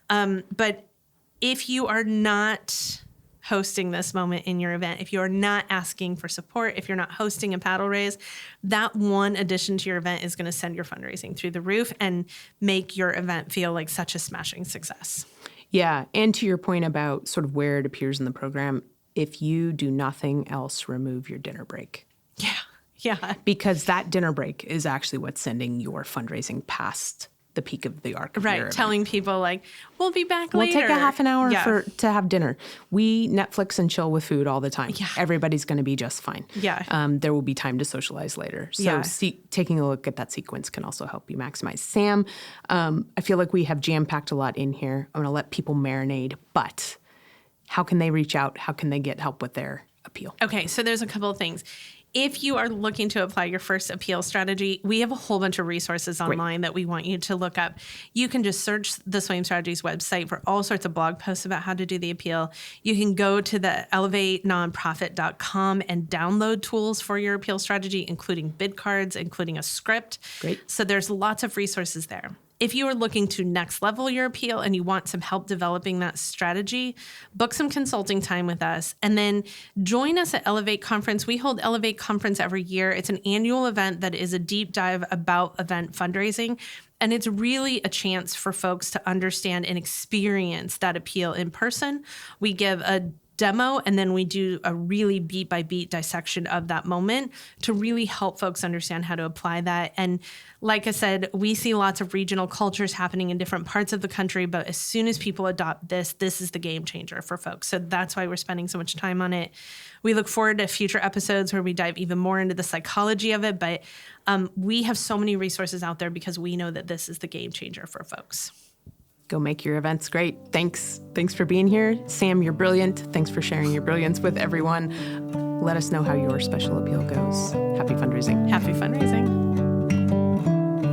But if you are not hosting this moment in your event, if you're not asking for support, if you're not hosting a paddle raise, that one addition to your event is going to send your fundraising through the roof and make your event feel like such a smashing success. Yeah. And to your point about sort of where it appears in the program, if you do nothing else, remove your dinner break. Yeah. Because that dinner break is actually what's sending your fundraising past the peak of the arc of your event. Telling people we'll be back we'll later. We'll take a half an hour to have dinner. We Netflix and chill with food all the time. Yeah. Everybody's going to be just fine. Yeah. There will be time to socialize later. So taking a look at that sequence can also help you maximize. Sam, I feel like we have jam-packed a lot in here. I'm going to let people marinate, but how can they reach out? How can they get help with their appeal? Okay, so there's a couple of things. if you are looking to apply your first appeal strategy, we have a whole bunch of resources online that we want you to look up. You can just search the Swaim Strategies website for all sorts of blog posts about how to do the appeal. You can go to the elevatenonprofit.com and download tools for your appeal strategy, including bid cards, including a script. Great. So there's lots of resources there. If you are looking to next level your appeal and you want some help developing that strategy, book some consulting time with us and then join us at Elevate Conference. We hold Elevate Conference every year. It's an annual event that is a deep dive about event fundraising. And it's really a chance for folks to understand and experience that appeal in person. We give a demo, and then we do a really beat by beat dissection of that moment to really help folks understand how to apply that. And like I said, we see lots of regional cultures happening in different parts of the country, but as soon as people adopt this is the game changer for folks. So that's why we're spending so much time on it. We look forward to future episodes where we dive even more into the psychology of it, but we have so many resources out there because we know that this is the game changer for folks. Go make your events great. Thanks for being here. Sam, you're brilliant. Thanks for sharing your brilliance with everyone. Let us know how your special appeal goes. Happy fundraising. Happy fundraising.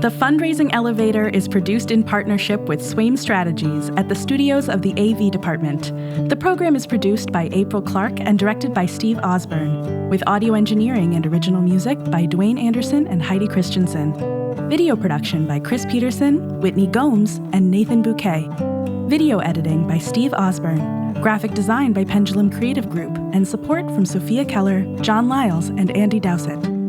The Fundraising Elevator is produced in partnership with Swaim Strategies at the studios of the AV Department. The program is produced by April Clark and directed by Steve Osborne, with audio engineering and original music by Dwayne Anderson and Heidi Christensen. Video production by Chris Peterson, Whitney Gomes, and Nathan Bouquet. Video editing by Steve Osborne. Graphic design by Pendulum Creative Group, and support from Sophia Keller, John Lyles, and Andy Dowsett.